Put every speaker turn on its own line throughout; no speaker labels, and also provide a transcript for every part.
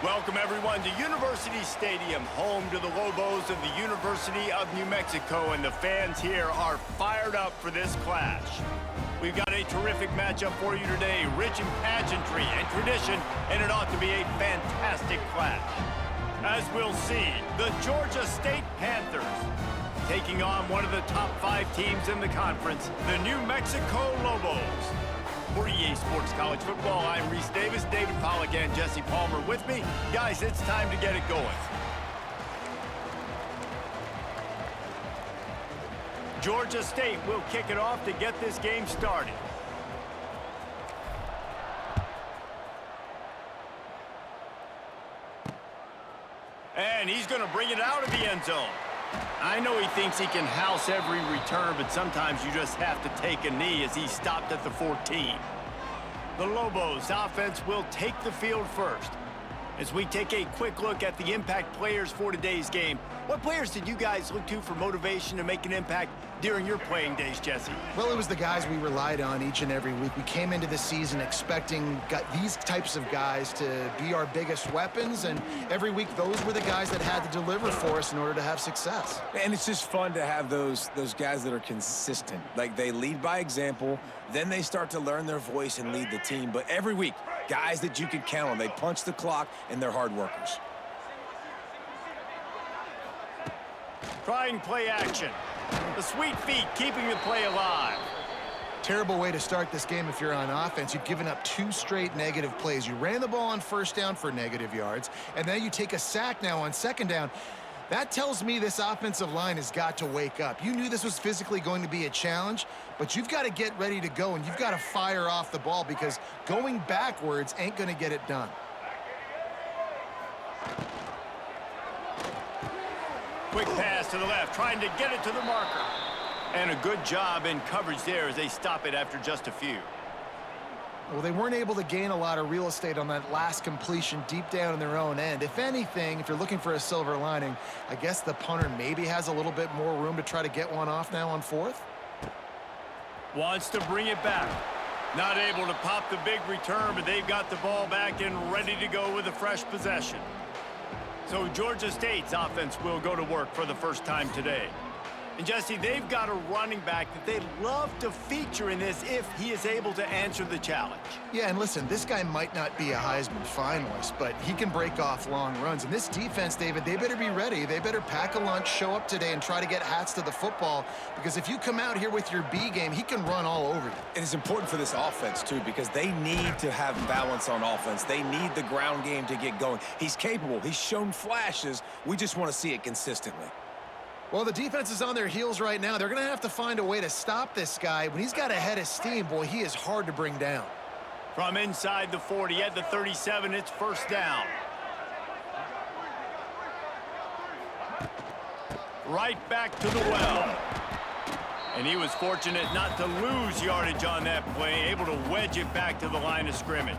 Welcome, everyone, to University Stadium, home to the Lobos of the University of New Mexico, and the fans here are fired up for this clash. We've got a terrific matchup for you today, rich in pageantry and tradition, and it ought to be a fantastic clash. As we'll see, the Georgia State Panthers taking on one of the top 5 teams in the conference, the New Mexico Lobos. For EA Sports College Football, I'm Reese Davis, David Pollack, and Jesse Palmer with me. Guys, it's time to get it going. Georgia State will kick it off to get this game started. And he's going to bring it out of the end zone. I know he thinks he can house every return, but sometimes you just have to take a knee as he stopped at the 14. The Lobos offense will take the field first. As we take a quick look at the impact players for today's game, what players did you guys look to for motivation to make an impact during your playing days, Jesse?
Well, it was the guys we relied on each and every week. We came into the season expecting these types of guys to be our biggest weapons, and every week those were the guys that had to deliver for us in order to have success.
And it's just fun to have those guys that are consistent. Like, they lead by example, then they start to learn their voice and lead the team. But every week, guys that you can count on. They punch the clock, and they're hard workers.
Trying play action. The sweet feet keeping the play alive.
Terrible way to start this game if you're on offense. You've given up 2 straight negative plays. You ran the ball on first down for negative yards, and then you take a sack now on second down. That tells me this offensive line has got to wake up. You knew this was physically going to be a challenge, but you've got to get ready to go, and you've got to fire off the ball because going backwards ain't going to get it done.
Quick pass to the left, trying to get it to the marker. And a good job in coverage there as they stop it after just a few.
Well, they weren't able to gain a lot of real estate on that last completion deep down in their own end. If anything, if you're looking for a silver lining, I guess the punter maybe has a little bit more room to try to get one off now on 4th.
Wants to bring it back. Not able to pop the big return, but they've got the ball back and ready to go with a fresh possession. So Georgia State's offense will go to work for the first time today. And Jesse, they've got a running back that they'd love to feature in this if he is able to answer the challenge.
Yeah, and listen, this guy might not be a Heisman finalist, but he can break off long runs. And this defense, David, they better be ready. They better pack a lunch, show up today, and try to get hats to the football. Because if you come out here with your B game, he can run all over you.
And it's important for this offense, too, because they need to have balance on offense. They need the ground game to get going. He's capable. He's shown flashes. We just want to see it consistently.
Well, the defense is on their heels right now. They're going to have to find a way to stop this guy. When he's got a head of steam, boy, he is hard to bring down.
From inside the 40 at the 37, it's first down. Right back to the well. And he was fortunate not to lose yardage on that play, able to wedge it back to the line of scrimmage.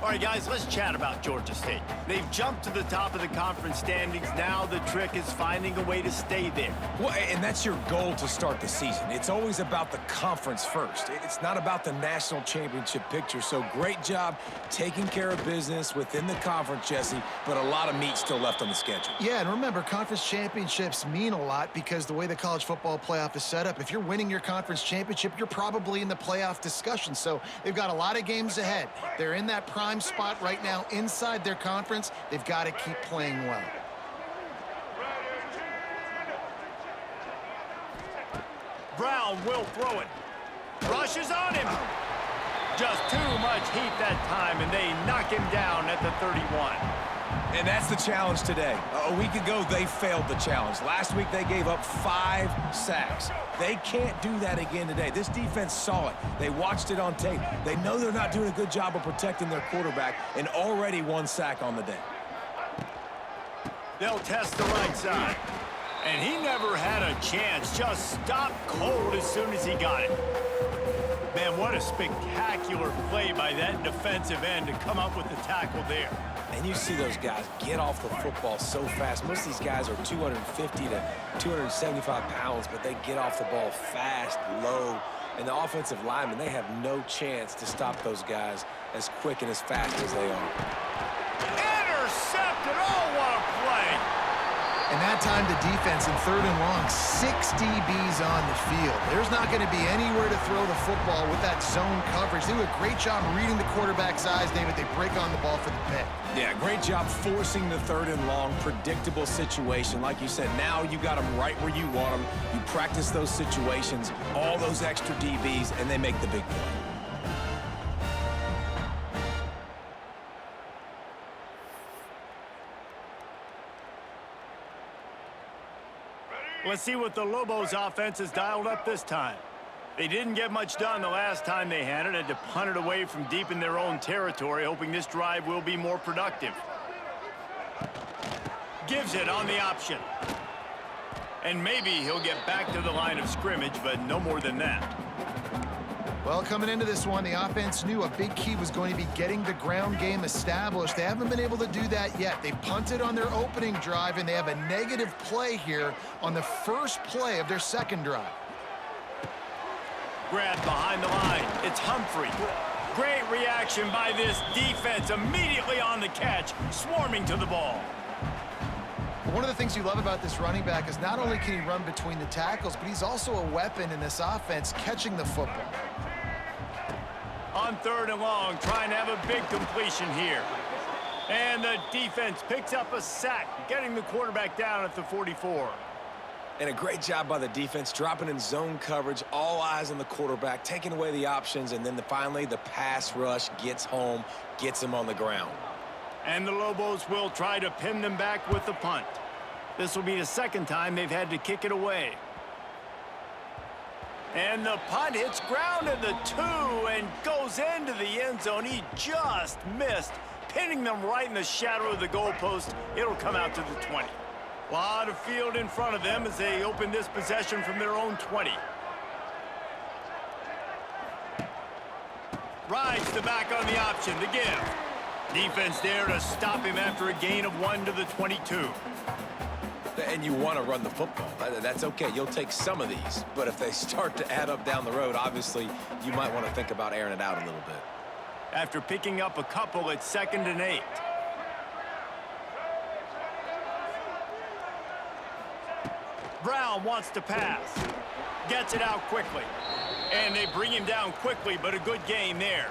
All right, guys, let's chat about Georgia State. They've jumped to the top of the conference standings. Now the trick is finding a way to stay there.
Well, and that's your goal to start the season. It's always about the conference first. It's not about the national championship picture. So great job taking care of business within the conference, Jesse, but a lot of meat still left on the schedule.
Yeah, and remember, conference championships mean a lot because the way the college football playoff is set up, if you're winning your conference championship, you're probably in the playoff discussion. So they've got a lot of games ahead. They're in that prime spot right now inside their conference. They've got to keep playing well.
Brown will throw it. Rushes on him. Just too much heat that time, and they knock him down at the 31.
And that's the challenge today. A week ago, they failed the challenge. Last week, they gave up 5 sacks. They can't do that again today. This defense saw it. They watched it on tape. They know they're not doing a good job of protecting their quarterback, and already 1 sack on the day.
They'll test the right side. And he never had a chance. Just stopped cold as soon as he got it. Man, what a spectacular play by that defensive end to come up with the tackle there.
And you see those guys get off the football so fast. Most of these guys are 250 to 275 pounds, but they get off the ball fast, low. And the offensive linemen, they have no chance to stop those guys as quick and as fast as they are.
that time the defense in 3rd and long, 6 DBs on the field. There's not going to be anywhere to throw the football with that zone coverage. They do a great job reading the quarterback's eyes, David. They break on the ball for the pick.
Yeah, great job forcing the 3rd and long, predictable situation. Like you said, now you got them right where you want them. You practice those situations, all those extra DBs, and they make the big play.
Let's see what the Lobos offense has dialed up this time. They didn't get much done the last time they had to punt it away from deep in their own territory, hoping this drive will be more productive. Gives it on the option. And maybe he'll get back to the line of scrimmage, but no more than that.
Well, coming into this one, the offense knew a big key was going to be getting the ground game established. They haven't been able to do that yet. They punted on their opening drive, and they have a negative play here on the first play of their second drive.
Grabbed behind the line. It's Humphrey. Great reaction by this defense. Immediately on the catch, swarming to the ball.
One of the things you love about this running back is not only can he run between the tackles, but he's also a weapon in this offense catching the football.
On 3rd and long, trying to have a big completion here. And the defense picks up a sack, getting the quarterback down at the 44.
And a great job by the defense, dropping in zone coverage, all eyes on the quarterback, taking away the options, and then finally the pass rush gets home, gets him on the ground.
And the Lobos will try to pin them back with the punt. This will be the second time they've had to kick it away. And the punt hits ground at the 2 and goes into the end zone. He just missed, pinning them right in the shadow of the goalpost. It'll come out to the 20. A lot of field in front of them as they open this possession from their own 20. Rides the back on the option, the give. Defense there to stop him after a gain of 1 to the 22.
And you want to run the football. That's okay. You'll take some of these. But if they start to add up down the road, obviously, you might want to think about airing it out a little bit.
After picking up a couple, it's 2nd and 8. Brown wants to pass. Gets it out quickly. And they bring him down quickly, but a good gain there.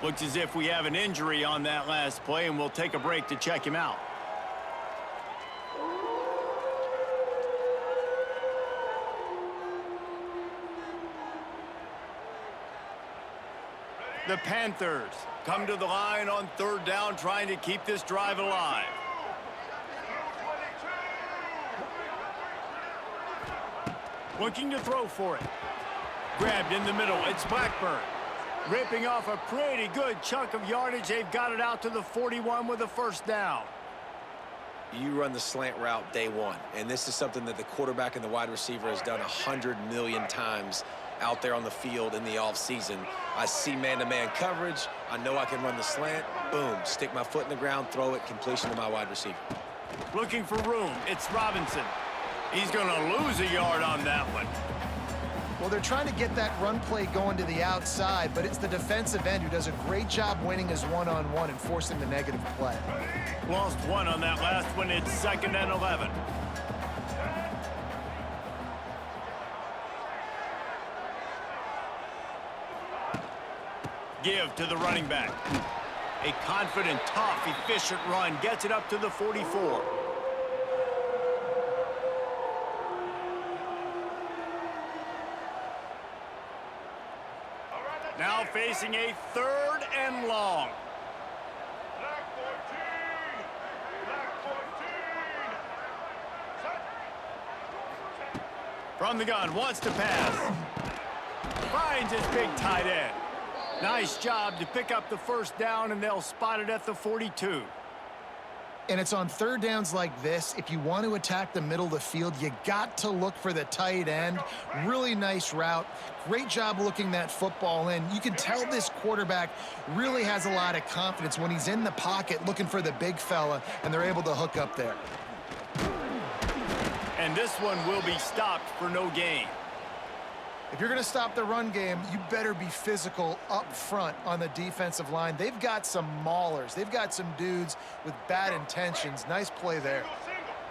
Looks as if we have an injury on that last play, and we'll take a break to check him out. The Panthers come to the line on 3rd down, trying to keep this drive alive. Looking to throw for it. Grabbed in the middle. It's Blackburn. Ripping off a pretty good chunk of yardage. They've got it out to the 41 with a 1st down.
You run the slant route day one, and this is something that the quarterback and the wide receiver has done 100 million times out there on the field in the offseason. I see man-to-man coverage. I know I can run the slant. Boom, stick my foot in the ground, throw it, completion to my wide receiver.
Looking for room. It's Robinson. He's going to lose a yard on that one.
Well, they're trying to get that run play going to the outside, but it's the defensive end who does a great job winning his one-on-one and forcing the negative play.
Lost 1 on that last one. It's 2nd and 11. Give to the running back. A confident, tough, efficient run. Gets it up to the 44. Now facing a 3rd and long. From the gun, wants to pass. Finds his big tight end. Nice job to pick up the 1st down, and they'll spot it at the 42.
And it's on 3rd downs like this. If you want to attack the middle of the field, you got to look for the tight end. Really nice route. Great job looking that football in. You can tell this quarterback really has a lot of confidence when he's in the pocket looking for the big fella, and they're able to hook up there.
And this one will be stopped for no gain.
If you're going to stop the run game, you better be physical up front on the defensive line. They've got some maulers. They've got some dudes with bad intentions. Nice play there.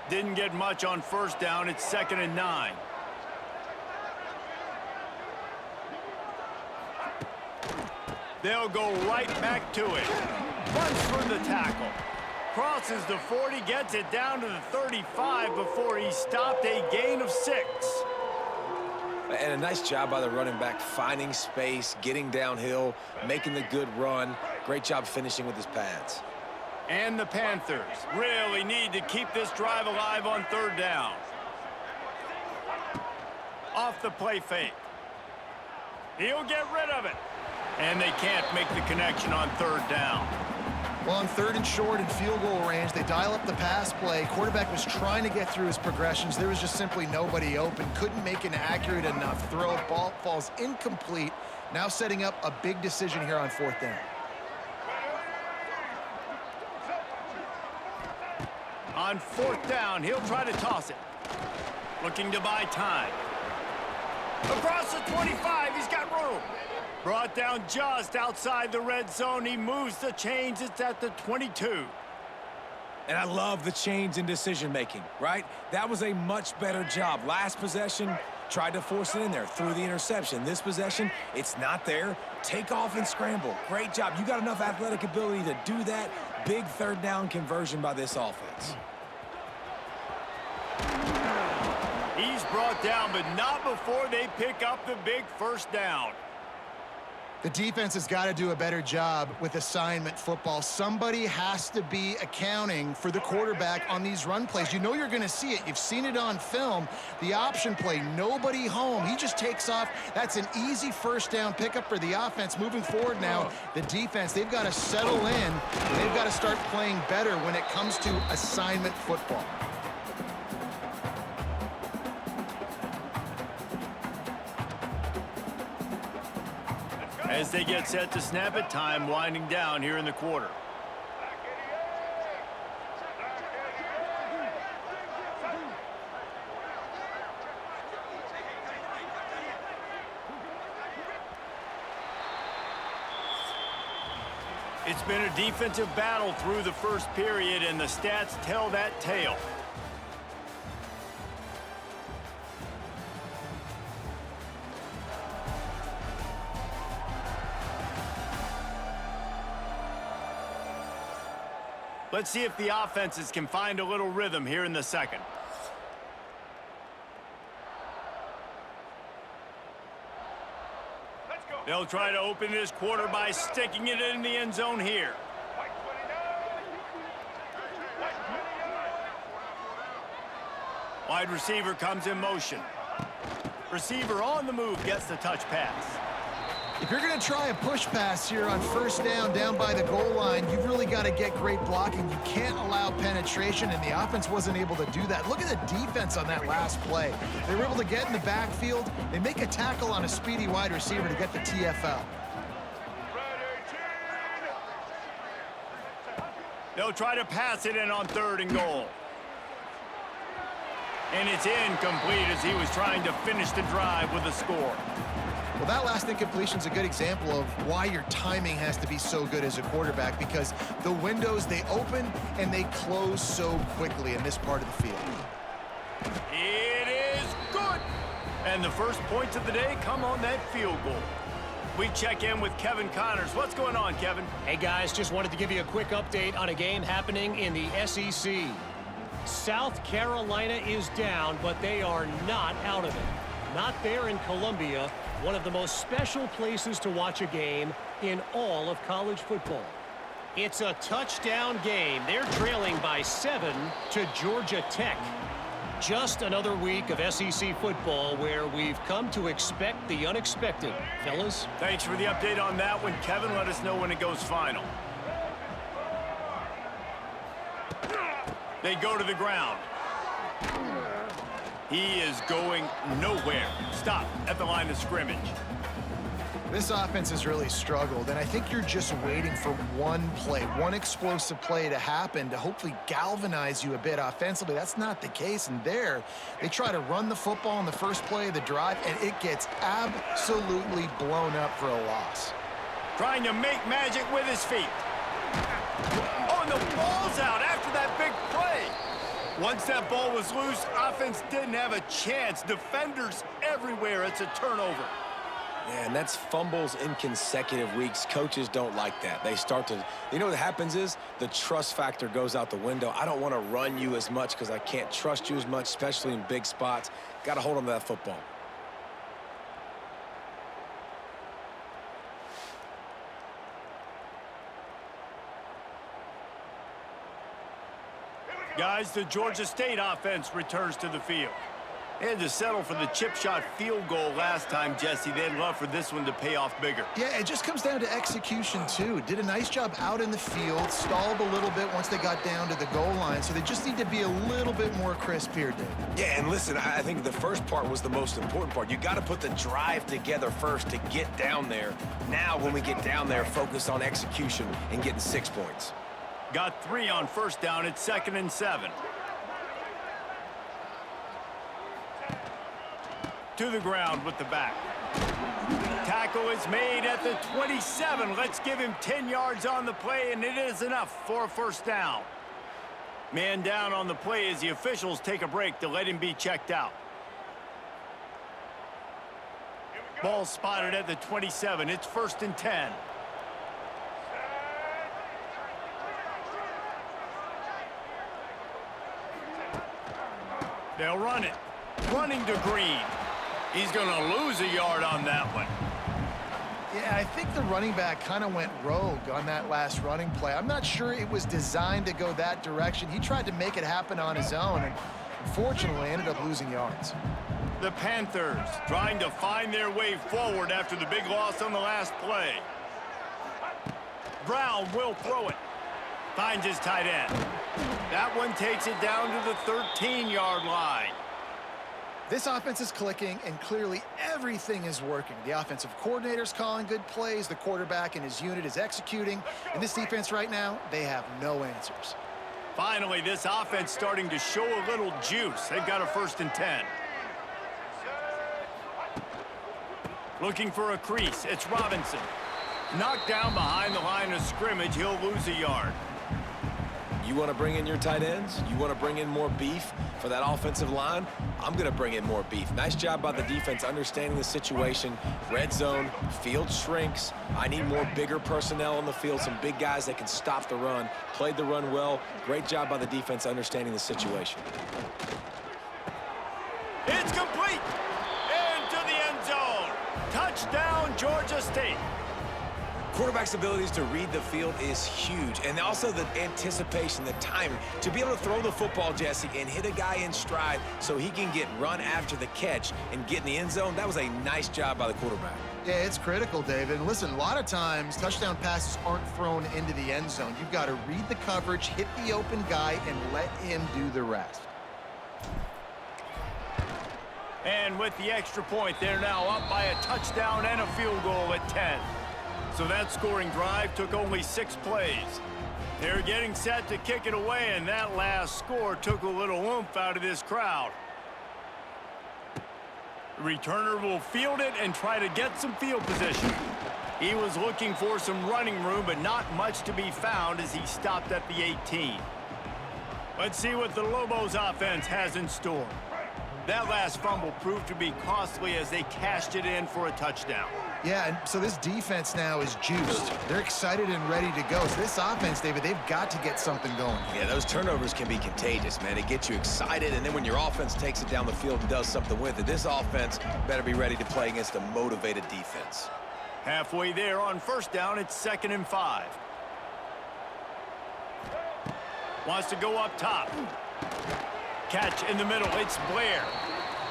Didn't get much on first down. It's 2nd and 9. They'll go right back to it. Runs for the tackle. Crosses the 40, gets it down to the 35 before he stopped, a gain of 6.
And a nice job by the running back, finding space, getting downhill, making the good run. Great job finishing with his pads.
And the Panthers really need to keep this drive alive on 3rd down. Off the play fake. He'll get rid of it. And they can't make the connection on 3rd down.
Well, on 3rd and short and field goal range, they dial up the pass play. Quarterback was trying to get through his progressions. There was just simply nobody open. Couldn't make an accurate enough throw. Ball falls incomplete. Now setting up a big decision here on 4th down.
On 4th down, he'll try to toss it. Looking to buy time. Across the 25, he's got room. Brought down just outside the red zone. He moves the chains. It's at the 22.
And I love the change in decision-making, right? That was a much better job. Last possession, tried to force it in there, threw the interception. This possession, it's not there. Take off and scramble. Great job. You got enough athletic ability to do that. Big 3rd down conversion by this offense.
He's brought down, but not before they pick up the big 1st down.
The defense has got to do a better job with assignment football. Somebody has to be accounting for the quarterback on these run plays. You know you're going to see it. You've seen it on film. The option play, nobody home. He just takes off. That's an easy 1st down pickup for the offense. Moving forward now, the defense, they've got to settle in. They've got to start playing better when it comes to assignment football.
As they get set to snap it, time winding down here in the quarter. It's been a defensive battle through the 1st period, and the stats tell that tale. Let's see if the offenses can find a little rhythm here in the 2nd. They'll try to open this quarter by sticking it in the end zone here. Wide receiver comes in motion. Receiver on the move gets the touch pass.
If you're going to try a push pass here on 1st down by the goal line, you've really got to get great blocking. You can't allow penetration, and the offense wasn't able to do that. Look at the defense on that last play. They were able to get in the backfield. They make a tackle on a speedy wide receiver to get the TFL.
They'll try to pass it in on 3rd and goal. And it's incomplete as he was trying to finish the drive with a score.
Well, that last incompletion is a good example of why your timing has to be so good as a quarterback, because the windows, they open and they close so quickly in this part of the field.
It is good. And the first points of the day come on that field goal. We check in with Kevin Connors. What's going on, Kevin?
Hey, guys, just wanted to give you a quick update on a game happening in the SEC. South Carolina is down, but they are not out of it. Not there in Columbia, one of the most special places to watch a game in all of college football. It's a touchdown game. They're trailing by 7 to Georgia Tech. Just another week of SEC football where we've come to expect the unexpected. Fellas?
Thanks for the update on that one, Kevin. Let us know when it goes final. They go to the ground. He is going nowhere. Stop at the line of scrimmage.
This offense has really struggled, and I think you're just waiting for one play, one explosive play to happen to hopefully galvanize you a bit offensively. That's not the case, and there, they try to run the football in the first play of the drive, and it gets absolutely blown up for a loss.
Trying to make magic with his feet. Oh, and the ball's out after that big play. Once that ball was loose, offense didn't have a chance. Defenders everywhere. It's a turnover.
Man, that's fumbles in consecutive weeks. Coaches don't like that. They start to, you know what happens is the trust factor goes out the window. I don't want to run you as much because I can't trust you as much, especially in big spots. Got to hold on to that football.
Guys, the Georgia State offense returns to the field. They had to settle for the chip shot field goal last time, Jesse. They'd love for this one to pay off bigger.
Yeah, it just comes down to execution, too. Did a nice job out in the field, stalled a little bit once they got down to the goal line, so they just need to be a little bit more crisp here, David.
Yeah, and listen, I think the first part was the most important part. You got to put the drive together first to get down there. Now, when we get down there, focus on execution and getting 6 points.
Got 3 on first down. It's 2nd and 7. To the ground with the back. Tackle is made at the 27. Let's give him 10 yards on the play, and it is enough for a first down. Man down on the play as the officials take a break to let him be checked out. Ball spotted at the 27. It's 1st and 10. They'll run it. Running to Green. He's going to lose a yard on that one.
Yeah, I think the running back kind of went rogue on that last running play. I'm not sure it was designed to go that direction. He tried to make it happen on his own, and unfortunately ended up losing yards.
The Panthers trying to find their way forward after the big loss on the last play. Brown will throw it. Finds his tight end. That one takes it down to the 13-yard line.
This offense is clicking, and clearly everything is working. The offensive coordinator's calling good plays. The quarterback and his unit is executing. And this defense right now, they have no answers.
Finally, this offense starting to show a little juice. They've got a 1st and 10. Looking for a crease. It's Robinson. Knocked down behind the line of scrimmage. He'll lose a yard.
You want to bring in your tight ends? You want to bring in more beef for that offensive line? I'm going to bring in more beef. Nice job by the defense understanding the situation. Red zone, field shrinks. I need more bigger personnel on the field, some big guys that can stop the run. Played the run well. Great job by the defense understanding the situation.
It's complete. Into the end zone. Touchdown, Georgia State.
Quarterback's abilities to read the field is huge, and also the anticipation, the timing. To be able to throw the football, Jesse, and hit a guy in stride so he can get run after the catch and get in the end zone, that was a nice job by the quarterback.
Yeah, it's critical, David. And listen, a lot of times touchdown passes aren't thrown into the end zone. You've got to read the coverage, hit the open guy, and let him do the rest.
And with the extra point, they're now up by a touchdown and a field goal at 10. So that scoring drive took only 6 plays. They're getting set to kick it away, and that last score took a little oomph out of this crowd. The returner will field it and try to get some field position. He was looking for some running room, but not much to be found as he stopped at the 18. Let's see what the Lobos offense has in store. That last fumble proved to be costly as they cashed it in for a touchdown.
Yeah, and so this defense now is juiced. They're excited and ready to go. So this offense, David, they've got to get something going.
Yeah, those turnovers can be contagious, man. It gets you excited, and then when your offense takes it down the field and does something with it, this offense better be ready to play against a motivated defense.
Halfway there on first down, it's 2nd and 5. Wants to go up top. Catch in the middle, it's Blair.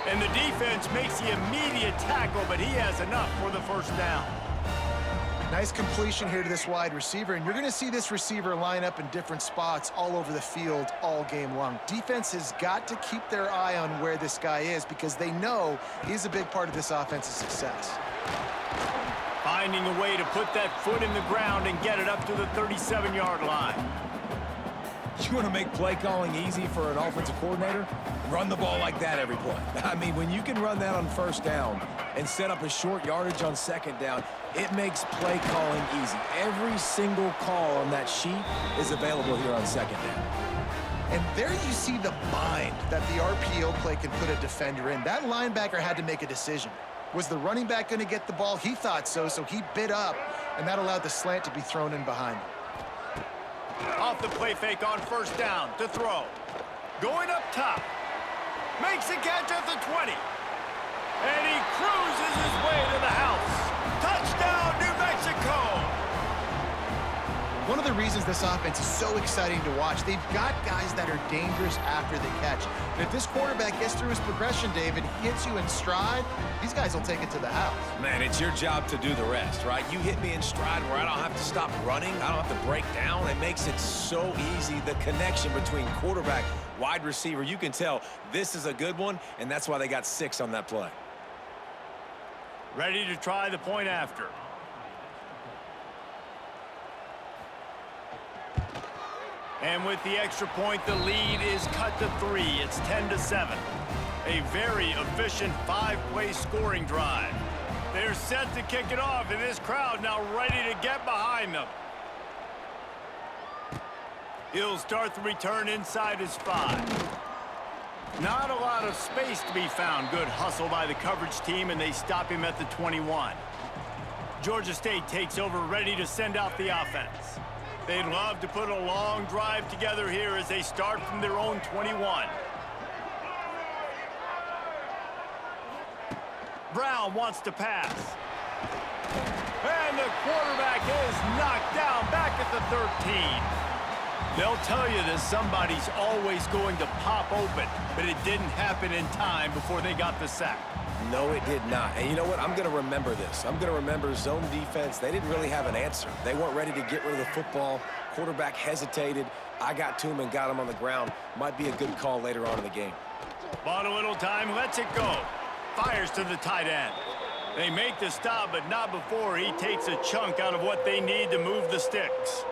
And the defense makes the immediate tackle, but he has enough for the first down.
Nice completion here to this wide receiver, and you're going to see this receiver line up in different spots all over the field all game long. Defense has got to keep their eye on where this guy is because they know he's a big part of this offense's success.
Finding a way to put that foot in the ground and get it up to the 37-yard line.
You want to make play calling easy for an offensive coordinator? Run the ball like that every play. I mean, when you can run that on first down and set up a short yardage on second down, it makes play calling easy. Every single call on that sheet is available here on second down.
And there you see the bind that the RPO play can put a defender in. That linebacker had to make a decision. Was the running back going to get the ball? He thought so, so he bit up, and that allowed the slant to be thrown in behind him.
Off the play fake on first down to throw. Going up top. Makes a catch at the 20. And he cruises his way to the house. Touchdown, New Mexico!
One of the reasons this offense is so exciting to watch, they've got guys that are dangerous after the catch. And if this quarterback gets through his progression, David, hits you in stride, these guys will take it to the house.
Man, it's your job to do the rest, right? You hit me in stride where I don't have to stop running. I don't have to break down. It makes it so easy. The connection between quarterback, wide receiver, you can tell this is a good one, and that's why they got 6 on that play.
Ready to try the point after. And with the extra point, the lead is cut to 3. It's 10-7. A very efficient 5-play scoring drive. They're set to kick it off, and this crowd now ready to get behind them. He'll start the return inside his 5. Not a lot of space to be found. Good hustle by the coverage team, and they stop him at the 21. Georgia State takes over, ready to send out the offense. They'd love to put a long drive together here as they start from their own 21. Brown wants to pass. And the quarterback is knocked down back at the 13. They'll tell you this, somebody's always going to pop open, but it didn't happen in time before they got the sack.
No, it did not. And you know what? I'm going to remember this. I'm going to remember zone defense. They didn't really have an answer. They weren't ready to get rid of the football. Quarterback hesitated. I got to him and got him on the ground. Might be a good call later on in the game.
Bought a little time, lets it go. Fires to the tight end. They make the stop, but not before he takes a chunk out of what they need to move the sticks.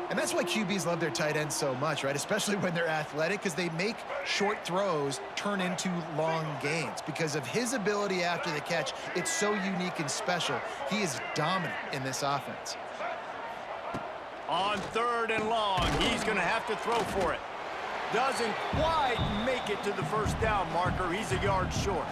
And that's why QBs love their tight ends so much, right? Especially when they're athletic, because they make short throws turn into long gains. Because of his ability after the catch, it's so unique and special. He is dominant in this offense.
On 3rd and long, he's going to have to throw for it. Doesn't quite make it to the first down marker. He's a yard short.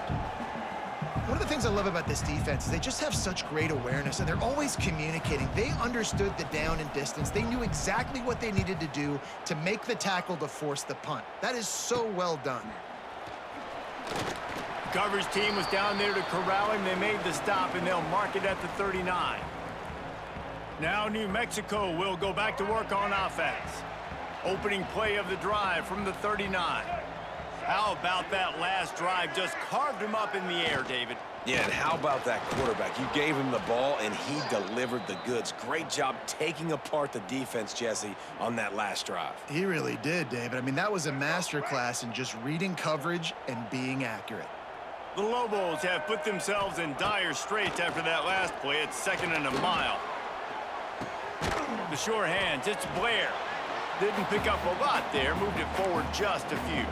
One of the things I love about this defense is they just have such great awareness, and they're always communicating. They understood the down and distance. They knew exactly what they needed to do to make the tackle to force the punt. That is so well done.
The coverage team was down there to corral him. They made the stop, and they'll mark it at the 39. Now New Mexico will go back to work on offense. Opening play of the drive from the 39. How about that last drive? Just carved him up in the air, David.
Yeah, and how about that quarterback? You gave him the ball, and he delivered the goods. Great job taking apart the defense, Jesse, on that last drive.
He really did, David. I mean, that was a masterclass in just reading coverage and being accurate.
The Lobos have put themselves in dire straits after that last play. It's 2nd and a mile. The sure hands, it's Blair. Didn't pick up a lot there, moved it forward just a few.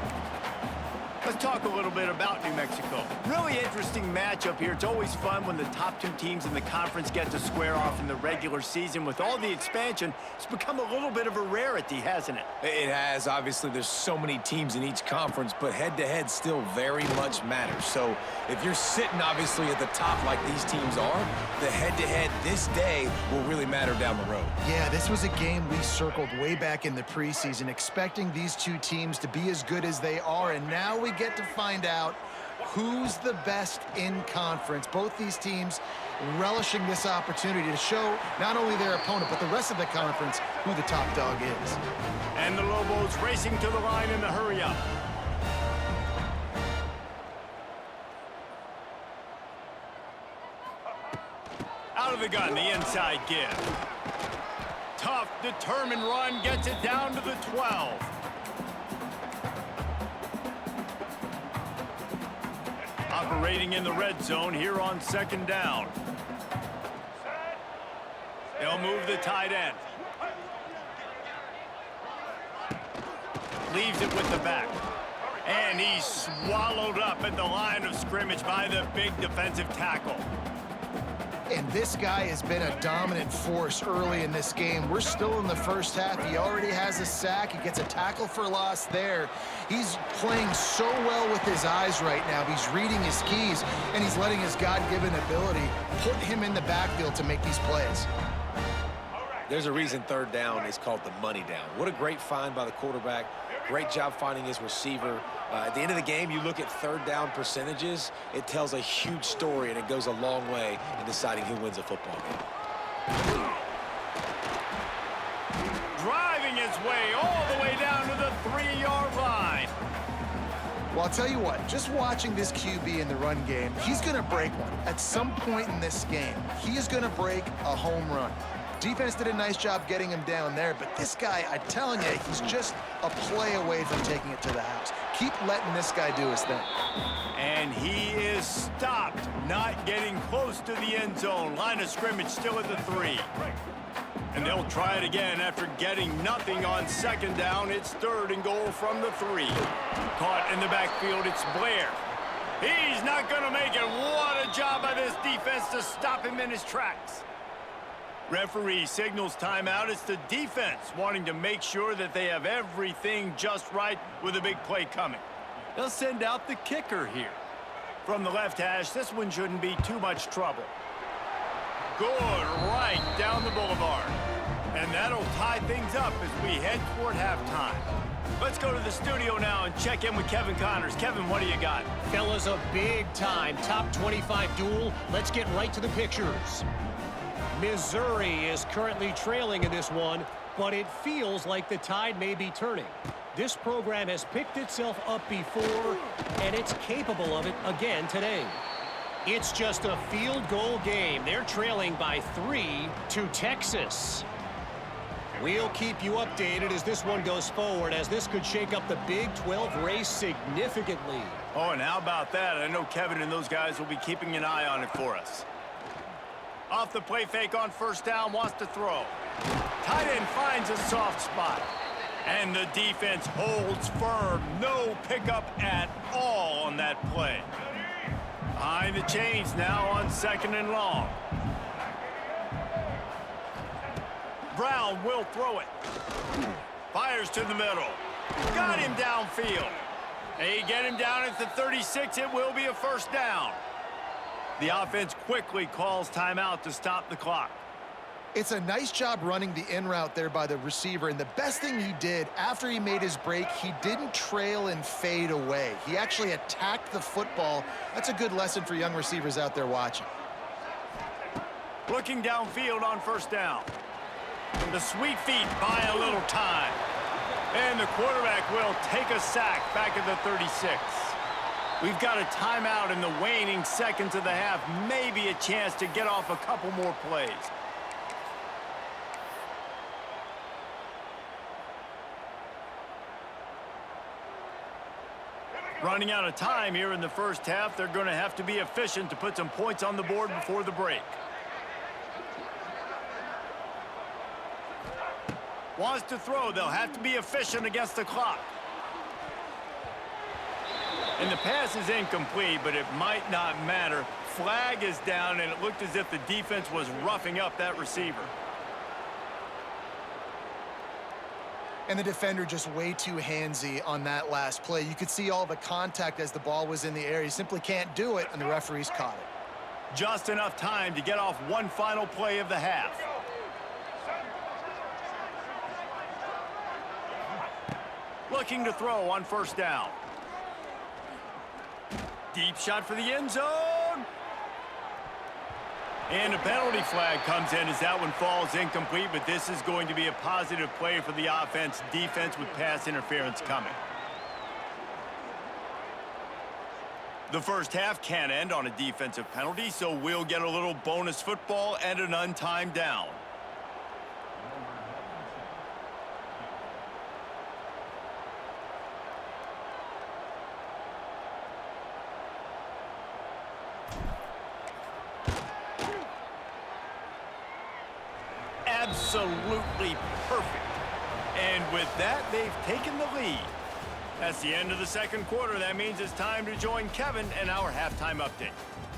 Let's talk a little bit about New Mexico. Really interesting matchup here. It's always fun when the top 2 teams in the conference get to square off in the regular season. With all the expansion, it's become a little bit of a rarity, hasn't it?
It has. Obviously, there's so many teams in each conference, but head-to-head still very much matters. So if you're sitting, obviously, at the top like these teams are, the head-to-head this day will really matter down the road.
Yeah, this was a game we circled way back in the preseason, expecting these 2 teams to be as good as they are, and now we get to find out who's the best in conference. Both these teams relishing this opportunity to show not only their opponent, but the rest of the conference who the top dog is.
And the Lobos racing to the line in the hurry-up. Out of the gun, the inside give. Tough, determined run, gets it down to the 12. Operating in the red zone here on 2nd down. They'll move the tight end. Leaves it with the back. And he's swallowed up at the line of scrimmage by the big defensive tackle.
And this guy has been a dominant force early in this game. We're still in the first half. He already has a sack. He gets a tackle for loss there. He's playing so well with his eyes right now. He's reading his keys, and he's letting his God-given ability put him in the backfield to make these plays.
There's a reason third down is called the money down. What a great find by the quarterback. Great job finding his receiver. At the end of the game, you look at third down percentages, it tells a huge story, and it goes a long way in deciding who wins a football game.
Driving his way all the way down to the 3-yard line.
Well, I'll tell you what, just watching this QB in the run game, he's going to break one. At some point in this game, he is going to break a home run. Defense did a nice job getting him down there, but this guy, I'm telling you, he's just a play away from taking it to the house. Keep letting this guy do his thing.
And he is stopped, not getting close to the end zone. Line of scrimmage still at the 3. And they'll try it again after getting nothing on second down. It's 3rd and goal from the 3. Caught in the backfield, it's Blair. He's not going to make it. What a job by this defense to stop him in his tracks. Referee signals timeout. It's the defense wanting to make sure that they have everything just right with a big play coming. They'll send out the kicker here. From the left hash, this one shouldn't be too much trouble. Good right down the boulevard. And that'll tie things up as we head toward halftime. Let's go to the studio now and check in with Kevin Connors. Kevin, what do you got?
Fellas, a big-time top 25 duel. Let's get right to the pictures. Missouri is currently trailing in this one, but it feels like the tide may be turning. This program has picked itself up before, and it's capable of it again today. It's just a field goal game. They're trailing by 3 to Texas. We'll keep you updated as this one goes forward, as this could shake up the Big 12 race significantly.
Oh, and how about that? I know Kevin and those guys will be keeping an eye on it for us. Off the play fake on first down, wants to throw. Tight end finds a soft spot. And the defense holds firm. No pickup at all on that play. Behind the chains now on 2nd and long. Brown will throw it. Fires to the middle. Got him downfield. They get him down at the 36. It will be a first down. The offense quickly calls timeout to stop the clock.
It's a nice job running the in route there by the receiver, and the best thing he did after he made his break, he didn't trail and fade away. He actually attacked the football. That's a good lesson for young receivers out there watching.
Looking downfield on first down. The sweet feet buy a little time. And the quarterback will take a sack back at the 36. We've got a timeout in the waning seconds of the half. Maybe a chance to get off a couple more plays. Running out of time here in the first half. They're going to have to be efficient to put some points on the board before the break. Wants to throw. They'll have to be efficient against the clock. And the pass is incomplete, but it might not matter. Flag is down, and it looked as if the defense was roughing up that receiver.
And the defender just way too handsy on that last play. You could see all the contact as the ball was in the air. He simply can't do it, and the referees caught it.
Just enough time to get off one final play of the half. Looking to throw on first down. Deep shot for the end zone. And a penalty flag comes in as that one falls incomplete, but this is going to be a positive play for the offense. Defense with pass interference coming. The first half can end on a defensive penalty, so we'll get a little bonus football and an untimed down. Absolutely perfect. And with that, they've taken the lead. That's the end of the second quarter. That means it's time to join Kevin in our halftime update.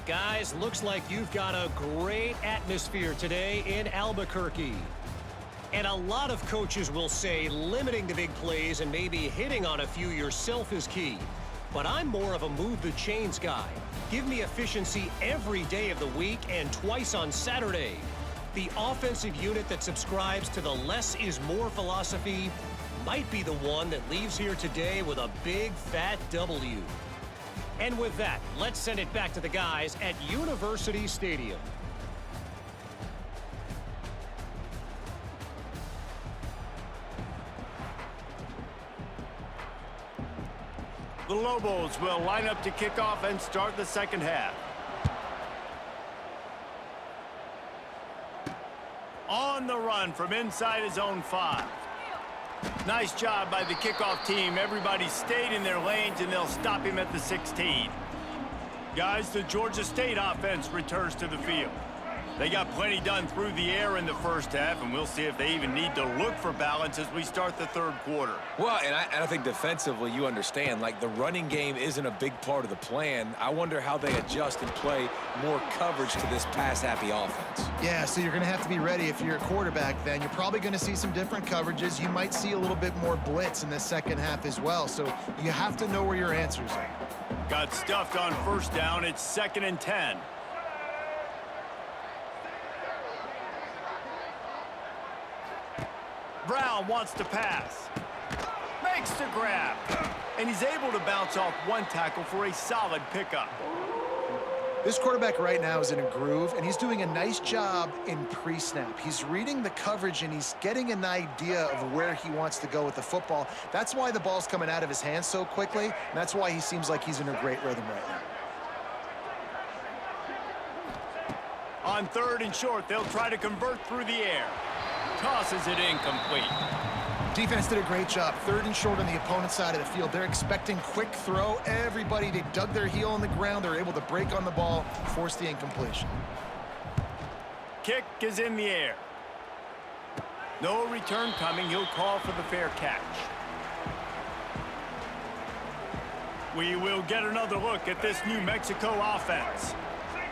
Guys, looks like you've got a great atmosphere today in Albuquerque. And a lot of coaches will say limiting the big plays and maybe hitting on a few yourself is key. But I'm more of a move the chains guy. Give me efficiency every day of the week and twice on Saturday. The offensive unit that subscribes to the less is more philosophy might be the one that leaves here today with a big fat W. And with that, let's send it back to the guys at University Stadium.
The Lobos will line up to kick off and start the second half. On the run from inside his own 5. Nice job by the kickoff team. Everybody stayed in their lanes, and they'll stop him at the 16. Guys, the Georgia State offense returns to the field. They got plenty done through the air in the first half, and we'll see if they even need to look for balance as we start the third quarter.
Well, and I think defensively, you understand, like the running game isn't a big part of the plan. I wonder how they adjust and play more coverage to this pass-happy offense.
Yeah, so you're going to have to be ready if you're a quarterback then. You're probably going to see some different coverages. You might see a little bit more blitz in the second half as well, so you have to know where your answers are.
Got stuffed on first down. It's 2nd and 10. Brown wants to pass. Makes the grab. And he's able to bounce off one tackle for a solid pickup.
This quarterback right now is in a groove, and he's doing a nice job in pre-snap. He's reading the coverage, and he's getting an idea of where he wants to go with the football. That's why the ball's coming out of his hands so quickly, and that's why he seems like he's in a great rhythm right now.
On 3rd and short, they'll try to convert through the air. Tosses it incomplete.
Defense did a great job. 3rd and short on the opponent's side of the field. They're expecting quick throw. Everybody, they dug their heel on the ground. They're able to break on the ball, force the incompletion.
Kick is in the air. No return coming. He'll call for the fair catch. We will get another look at this New Mexico offense.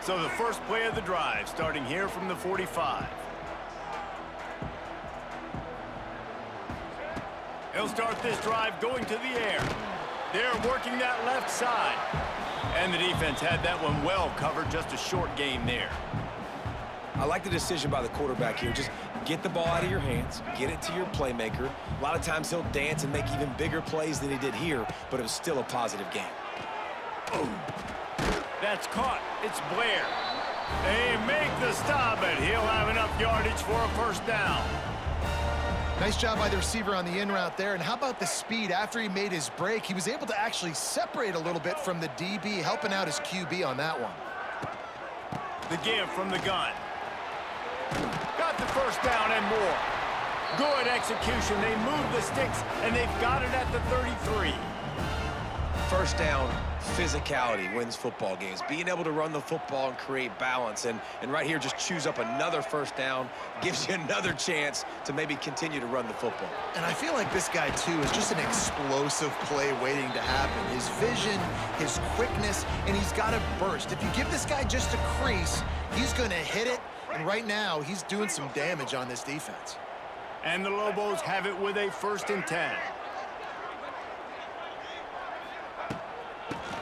So the first play of the drive, starting here from the 45. He'll start this drive going to the air. They're working that left side. And the defense had that one well covered. Just a short gain there.
I like the decision by the quarterback here. Just get the ball out of your hands, get it to your playmaker. A lot of times he'll dance and make even bigger plays than he did here, but it was still a positive game.
Oh, that's caught. It's Blair. They make the stop, and he'll have enough yardage for a first down.
Nice job by the receiver on the in route there. And how about the speed? After he made his break, he was able to actually separate a little bit from the DB, helping out his QB on that one.
The give from the gun. Got the first down and more. Good execution. They move the sticks, and they've got it at the 33.
First down, physicality wins football games. Being able to run the football and create balance. And right here, just choose up another first down, gives you another chance to maybe continue to run the football.
And I feel like this guy, too, is just an explosive play waiting to happen. His vision, his quickness, and he's got a burst. If you give this guy just a crease, he's going to hit it. And right now, he's doing some damage on this defense.
And the Lobos have it with a 1st and 10.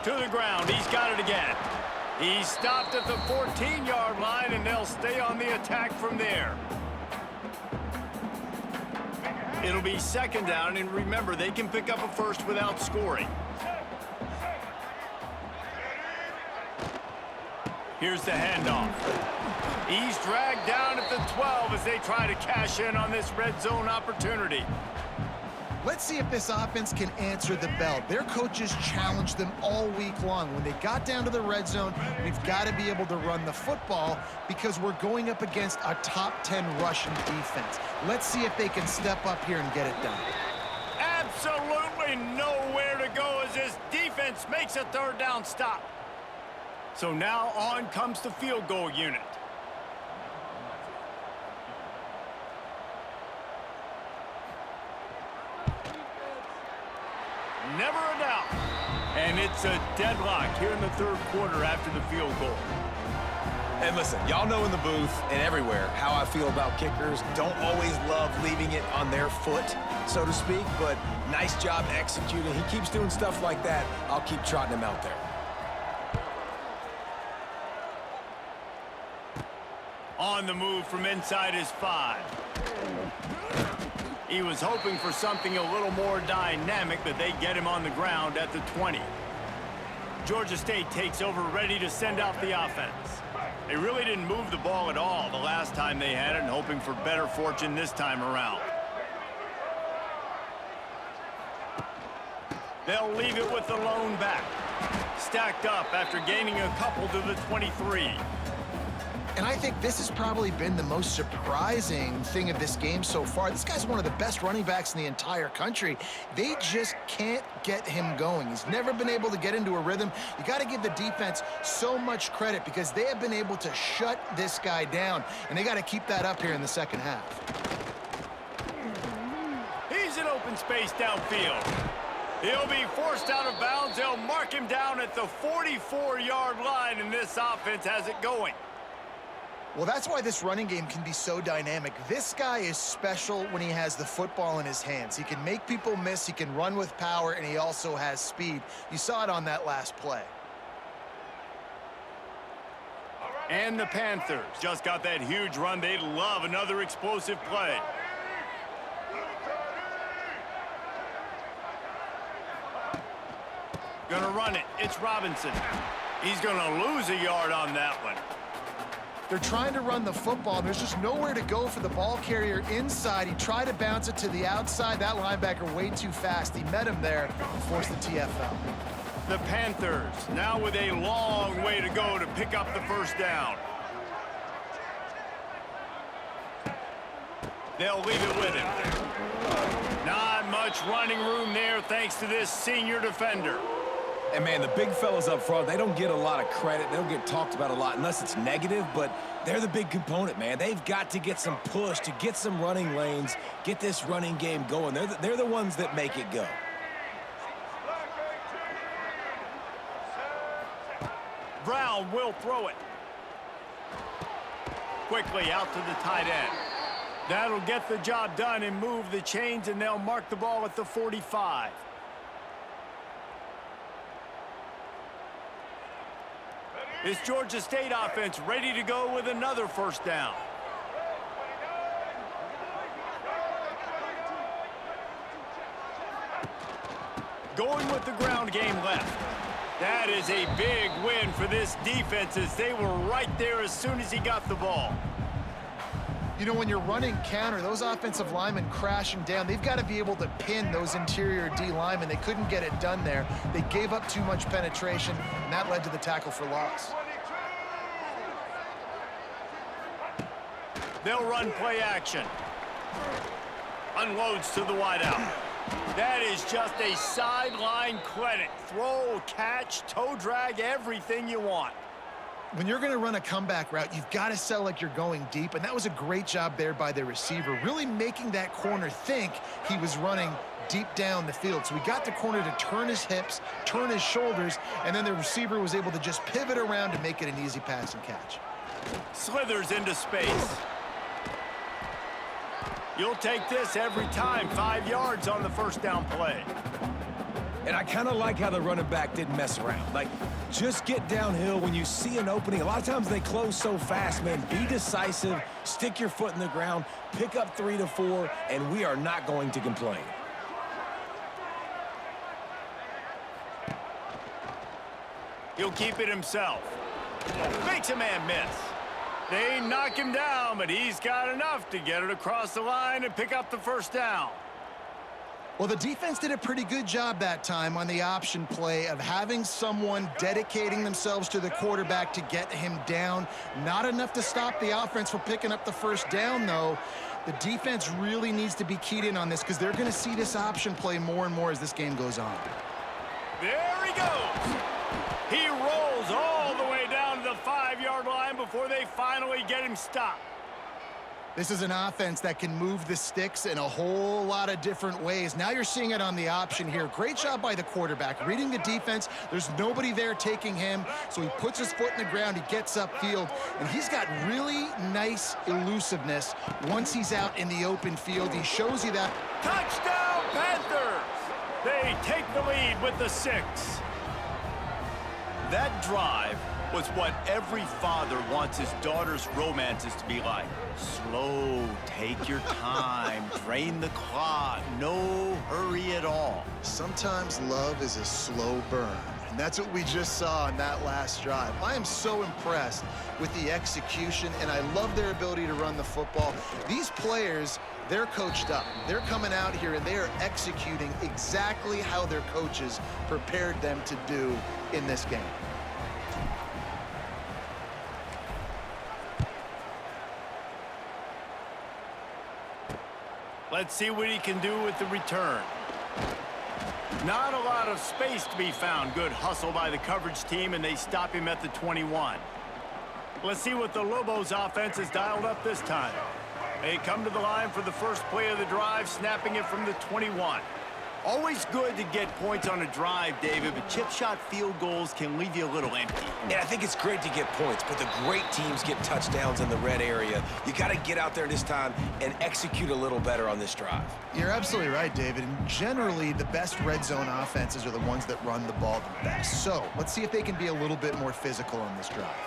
To the ground. He's got it again. He's stopped at the 14-yard line, and they'll stay on the attack from there. It'll be 2nd down, and remember, they can pick up a first without scoring. Here's the handoff. He's dragged down at the 12 as they try to cash in on this red zone opportunity.
Let's see if this offense can answer the bell. Their coaches challenged them all week long. When they got down to the red zone, we've got to be able to run the football because we're going up against a top 10 rushing defense. Let's see if they can step up here and get it done.
Absolutely nowhere to go as this defense makes a 3rd down stop. So now on comes the field goal unit. never a doubt. And it's a deadlock here in the third quarter after the field goal.
And listen, y'all know in the booth and everywhere how I feel about kickers. Don't always love leaving it on their foot, so to speak, but nice job executing. He keeps doing stuff like that. I'll keep trotting him out there.
On the move from inside his 5. He was hoping for something a little more dynamic, but they get him on the ground at the 20. Georgia State takes over, ready to send out the offense. They really didn't move the ball at all the last time they had it, and hoping for better fortune this time around. They'll leave it with the lone back. Stacked up after gaining a couple to the 23.
And I think this has probably been the most surprising thing of this game so far. This guy's one of the best running backs in the entire country. They just can't get him going. He's never been able to get into a rhythm. You got to give the defense so much credit because they have been able to shut this guy down, and they got to keep that up here in the second half.
He's in open space downfield. He'll be forced out of bounds. They'll mark him down at the 44-yard line, and this offense has it going.
Well, that's why this running game can be so dynamic. This guy is special when he has the football in his hands. He can make people miss, he can run with power, and he also has speed. You saw it on that last play.
And the Panthers just got that huge run. They'd love another explosive play. Gonna run it. It's Robinson. He's gonna lose a yard on that one.
They're trying to run the football. There's just nowhere to go for the ball carrier inside. He tried to bounce it to the outside. That linebacker way too fast. He met him there and forced the TFL.
The Panthers now with a long way to go to pick up the first down. They'll leave it with him. Not much running room there thanks to this senior defender.
And, man, the big fellas up front, they don't get a lot of credit. They don't get talked about a lot unless it's negative, but they're the big component, man. They've got to get some push, to get some running lanes, get this running game going. They're the ones that make it go.
Brown will throw it. Quickly out to the tight end. That'll get the job done and move the chains, and they'll mark the ball at the 45. This Georgia State offense ready to go with another first down. Going with the ground game left. That is a big win for this defense as they were right there as soon as he got the ball.
You know, when you're running counter, those offensive linemen crashing down, they've got to be able to pin those interior D linemen. They couldn't get it done there. They gave up too much penetration, and that led to the tackle for loss.
They'll run play action. Unloads to the wideout. That is just a sideline clinic. Throw, catch, toe drag, everything you want.
When you're going to run a comeback route, you've got to sell like you're going deep, and that was a great job there by the receiver, really making that corner think he was running deep down the field. So he got the corner to turn his hips, turn his shoulders, and then the receiver was able to just pivot around to make it an easy pass and catch.
Slithers into space. You'll take this every time. 5 yards on the first down play.
And I kind of like how the running back didn't mess around. Like, just get downhill when you see an opening. A lot of times they close so fast, man. Be decisive, stick your foot in the ground, pick up 3 to 4, and we are not going to complain.
He'll keep it himself. Makes a man miss. They knock him down, but he's got enough to get it across the line and pick up the first down.
Well, the defense did a pretty good job that time on the option play of having someone dedicating themselves to the quarterback to get him down. Not enough to stop the offense from picking up the first down, though. The defense really needs to be keyed in on this because they're going to see this option play more and more as this game goes on.
There he goes. He rolls all the way down to the 5-yard line before they finally get him stopped.
This is an offense that can move the sticks in a whole lot of different ways. Now you're seeing it on the option here. Great job by the quarterback. Reading the defense, there's nobody there taking him, so he puts his foot in the ground, he gets upfield, and he's got really nice elusiveness once he's out in the open field. He shows you that.
Touchdown, Panthers! They take the lead with the 6. That drive was what every father wants his daughter's romances to be like. Slow, take your time, drain the clock, no hurry at all.
Sometimes love is a slow burn, and that's what we just saw on that last drive. I am so impressed with the execution, and I love their ability to run the football. These players, they're coached up. They're coming out here, and they are executing exactly how their coaches prepared them to do in this game.
Let's see what he can do with the return. Not a lot of space to be found. Good hustle by the coverage team, and they stop him at the 21. Let's see what the Lobos offense has dialed up this time. They come to the line for the first play of the drive, snapping it from the 21. Always good to get points on a drive, David, but chip shot field goals can leave you a little empty.
And I think it's great to get points, but the great teams get touchdowns in the red area. You got to get out there this time and execute a little better on this drive.
You're absolutely right, David. And generally, the best red zone offenses are the ones that run the ball the best. So let's see if they can be a little bit more physical on this drive.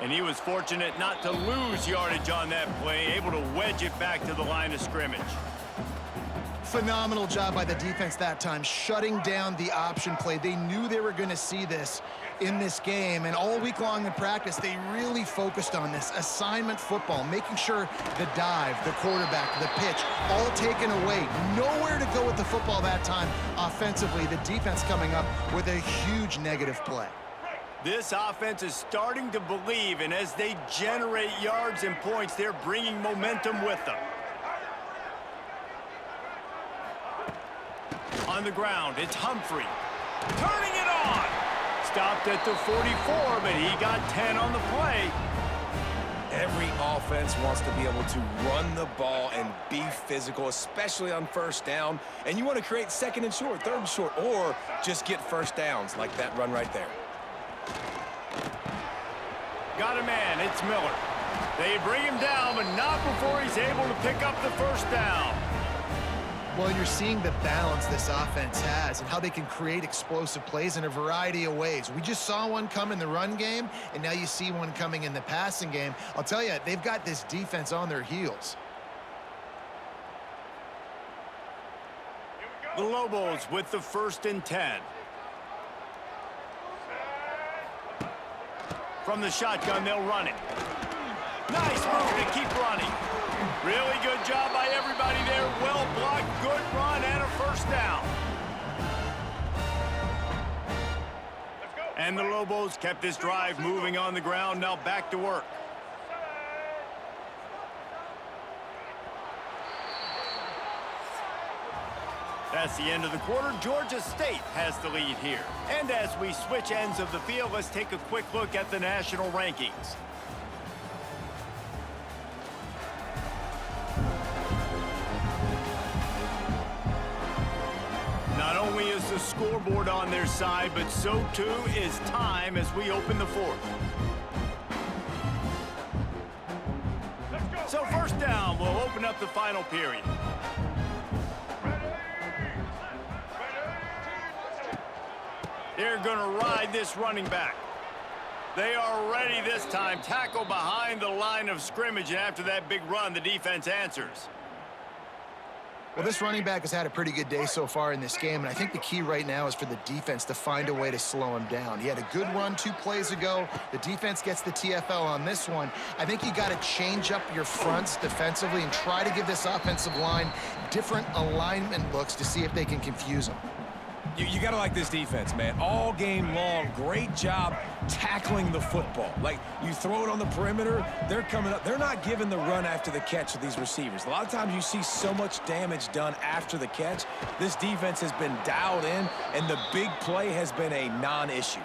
And he was fortunate not to lose yardage on that play, able to wedge it back to the line of scrimmage.
Phenomenal job by the defense that time, shutting down the option play. They knew they were going to see this in this game, and all week long in practice, they really focused on this assignment football, making sure the dive, the quarterback, the pitch, all taken away. Nowhere to go with the football that time offensively. The defense coming up with a huge negative play.
This offense is starting to believe, and as they generate yards and points, they're bringing momentum with them. On the ground, it's Humphrey. Turning it on! Stopped at the 44, but he got 10 on the play.
Every offense wants to be able to run the ball and be physical, especially on first down. And you want to create second and short, third and short, or just get first downs like that run right there.
Got a man, it's Miller. They bring him down, but not before he's able to pick up the first down.
Well, you're seeing the balance this offense has and how they can create explosive plays in a variety of ways. We just saw one come in the run game, and now you see one coming in the passing game. I'll tell you, they've got this defense on their heels.
The Lobos with the 1st and 10. From the shotgun, they'll run it. Nice move to keep running. Really good job by everybody there. Well blocked, good run, and a first down. And the Lobos kept this drive moving on the ground. Now back to work. That's the end of the quarter. Georgia State has the lead here. And as we switch ends of the field, let's take a quick look at the national rankings. Not only is the scoreboard on their side, but so too is time as we open the 4th. So first down, we'll open up the final period. They're going to ride this running back. They are ready this time. Tackle behind the line of scrimmage, and after that big run, the defense answers.
Well, this running back has had a pretty good day so far in this game, and I think the key right now is for the defense to find a way to slow him down. He had a good run 2 plays ago. The defense gets the TFL on this one. I think you got to change up your fronts defensively and try to give this offensive line different alignment looks to see if they can confuse him.
You got to like this defense, man. All game long, great job tackling the football. Like, you throw it on the perimeter, they're coming up. They're not giving the run after the catch to these receivers. A lot of times you see so much damage done after the catch. This defense has been dialed in, and the big play has been a non-issue.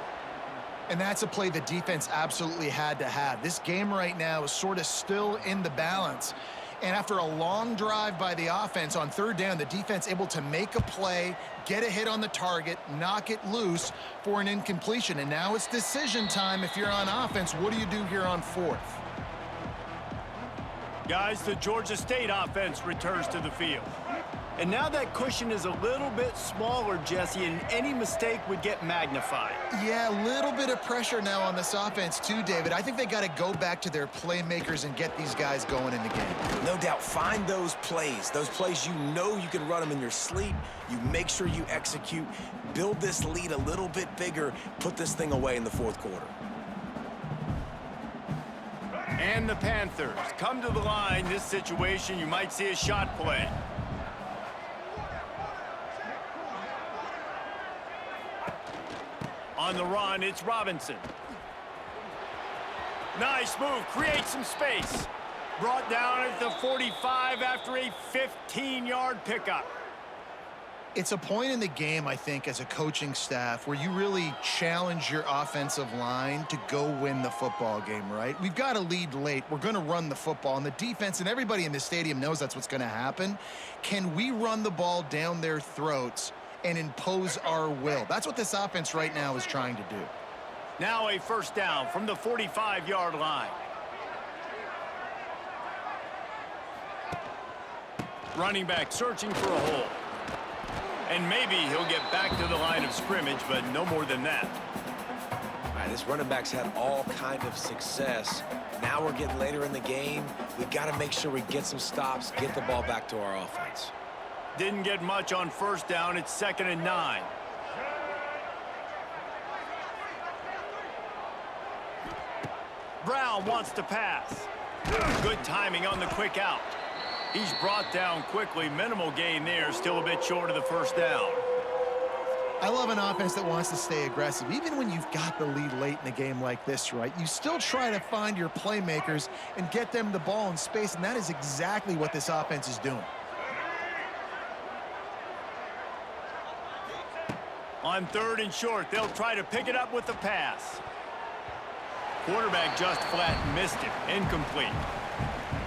And that's a play the defense absolutely had to have. This game right now is sort of still in the balance. And after a long drive by the offense on third down, the defense able to make a play, get a hit on the target, knock it loose for an incompletion. And now it's decision time if you're on offense. What do you do here on fourth?
Guys, the Georgia State offense returns to the field. And now that cushion is a little bit smaller, Jesse, and any mistake would get magnified.
Yeah, a little bit of pressure now on this offense too, David. I think they got to go back to their playmakers and get these guys going in the game.
No doubt, find those plays you know you can run them in your sleep. You make sure you execute, build this lead a little bit bigger, put this thing away in the fourth quarter.
And the Panthers come to the line. This situation, you might see a shot play. On the run, it's Robinson. Nice move, creates some space. Brought down at the 45 after a 15-yard pickup.
It's a point in the game, I think, as a coaching staff where you really challenge your offensive line to go win the football game, right? We've got a lead late. We're going to run the football, and the defense and everybody in the stadium knows that's what's going to happen. Can we run the ball down their throats and impose our will? That's what this offense right now is trying to do.
Now a first down from the 45-yard line. Running back searching for a hole. And maybe he'll get back to the line of scrimmage, but no more than that.
All right, this running back's had all kind of success. Now we're getting later in the game. We've got to make sure we get some stops, get the ball back to our offense.
Didn't get much on first down. It's 2nd and 9. Brown wants to pass. Good timing on the quick out. He's brought down quickly. Minimal gain there. Still a bit short of the first down.
I love an offense that wants to stay aggressive. Even when you've got the lead late in a game like this, right? You still try to find your playmakers and get them the ball in space, and that is exactly what this offense is doing.
On 3rd and short, they'll try to pick it up with the pass. Quarterback just flat missed it. Incomplete.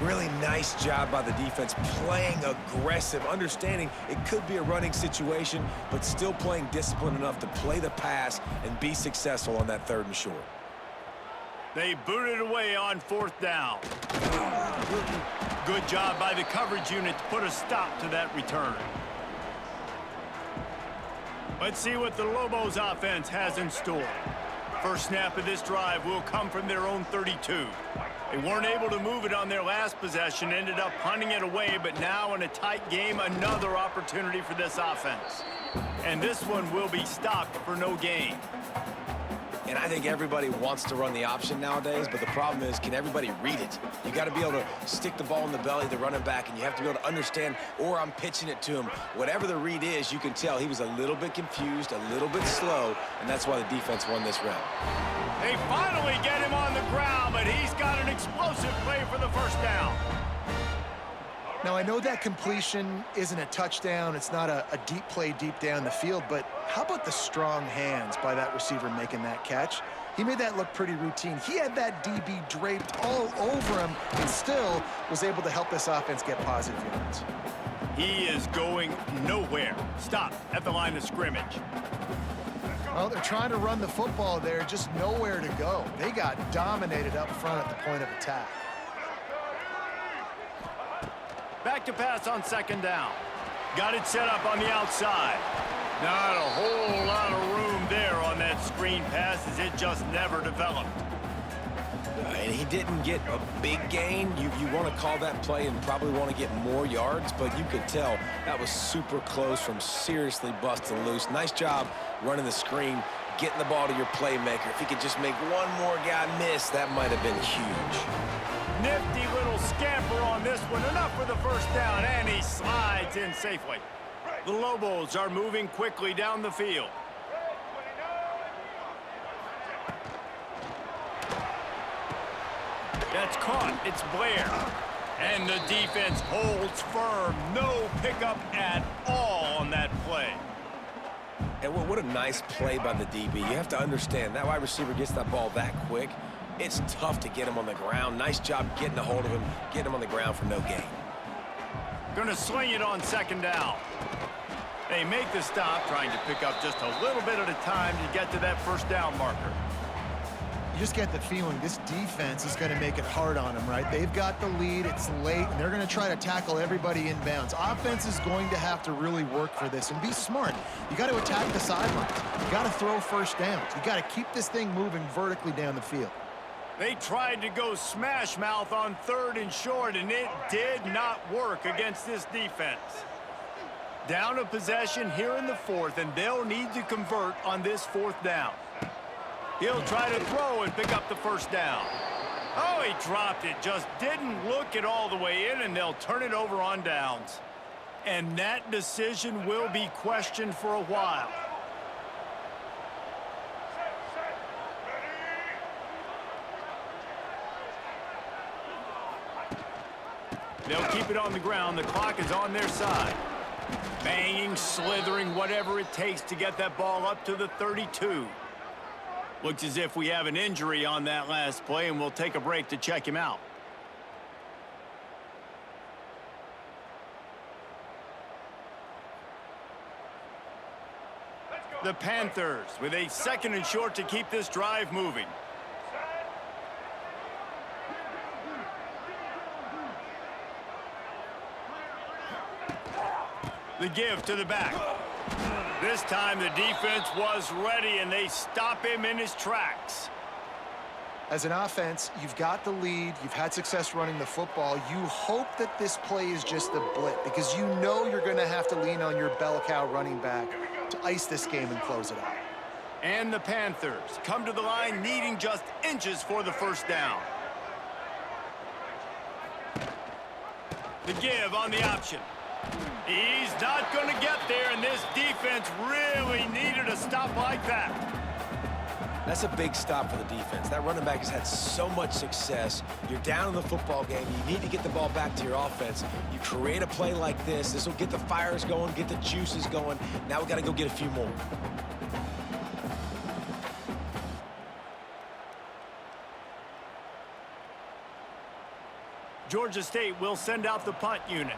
Really nice job by the defense, playing aggressive, understanding it could be a running situation, but still playing disciplined enough to play the pass and be successful on that 3rd and short.
They booted away on 4th down. Good job by the coverage unit to put a stop to that return. Let's see what the Lobos offense has in store. First snap of this drive will come from their own 32. They weren't able to move it on their last possession, ended up punting it away, but now in a tight game, another opportunity for this offense. And this one will be stopped for no gain.
And I think everybody wants to run the option nowadays, but the problem is, can everybody read it? You got to be able to stick the ball in the belly of the running back, and you have to be able to understand, or I'm pitching it to him. Whatever the read is, you can tell he was a little bit confused, a little bit slow, and that's why the defense won this round.
They finally get him on the ground, but he's got an explosive play for the first down.
Now, I know that completion isn't a touchdown. It's not a deep play deep down the field, but how about the strong hands by that receiver making that catch? He made that look pretty routine. He had that DB draped all over him and still was able to help this offense get positive yards.
He is going nowhere. Stop at the line of scrimmage.
Well, they're trying to run the football there, just nowhere to go. They got dominated up front at the point of attack.
Back to pass on 2nd down. Got it set up on the outside. Not a whole lot of room there on that screen pass as it just never developed.
And he didn't get a big gain. You want to call that play and probably want to get more yards, but you could tell that was super close from seriously busting loose. Nice job running the screen, getting the ball to your playmaker. If he could just make one more guy miss, that might have been huge.
Nifty little scamper on this one. Enough for the first down, and he slides in safely. The Lobos are moving quickly down the field. That's caught. It's Blair. And the defense holds firm. No pickup at all on that play.
And what a nice play by the DB. You have to understand, that wide receiver gets that ball that quick, it's tough to get him on the ground. Nice job getting a hold of him, getting him on the ground for no gain.
Gonna sling it on second down. They make the stop, trying to pick up just a little bit at a time to get to that first down marker.
You just get the feeling this defense is going to make it hard on them, right? They've got the lead, it's late, and they're going to try to tackle everybody inbounds. Offense is going to have to really work for this and be smart. You got to attack the sidelines. You got to throw first downs. You got to keep this thing moving vertically down the field.
They tried to go smash mouth on 3rd and short, and it did not work against this defense. Down a possession here in the 4th, and they'll need to convert on this 4th down. He'll try to throw and pick up the first down. Oh, he dropped it. Just didn't look it all the way in, and they'll turn it over on downs. And that decision will be questioned for a while. They'll keep it on the ground. The clock is on their side. Banging, slithering, whatever it takes to get that ball up to the 32. Looks as if we have an injury on that last play, and we'll take a break to check him out. The Panthers with a 2nd and short to keep this drive moving. The give to the back. This time the defense was ready, and they stop him in his tracks.
As an offense, you've got the lead. You've had success running the football. You hope that this play is just a blip because you know you're going to have to lean on your bell cow running back to ice this game and close it out.
And the Panthers come to the line needing just inches for the first down. The give on the option. He's not going to get there, and this defense really needed a stop like that.
That's a big stop for the defense. That running back has had so much success. You're down in the football game. You need to get the ball back to your offense. You create a play like this. This will get the fires going, get the juices going. Now we got to go get a few more.
Georgia State will send out the punt unit.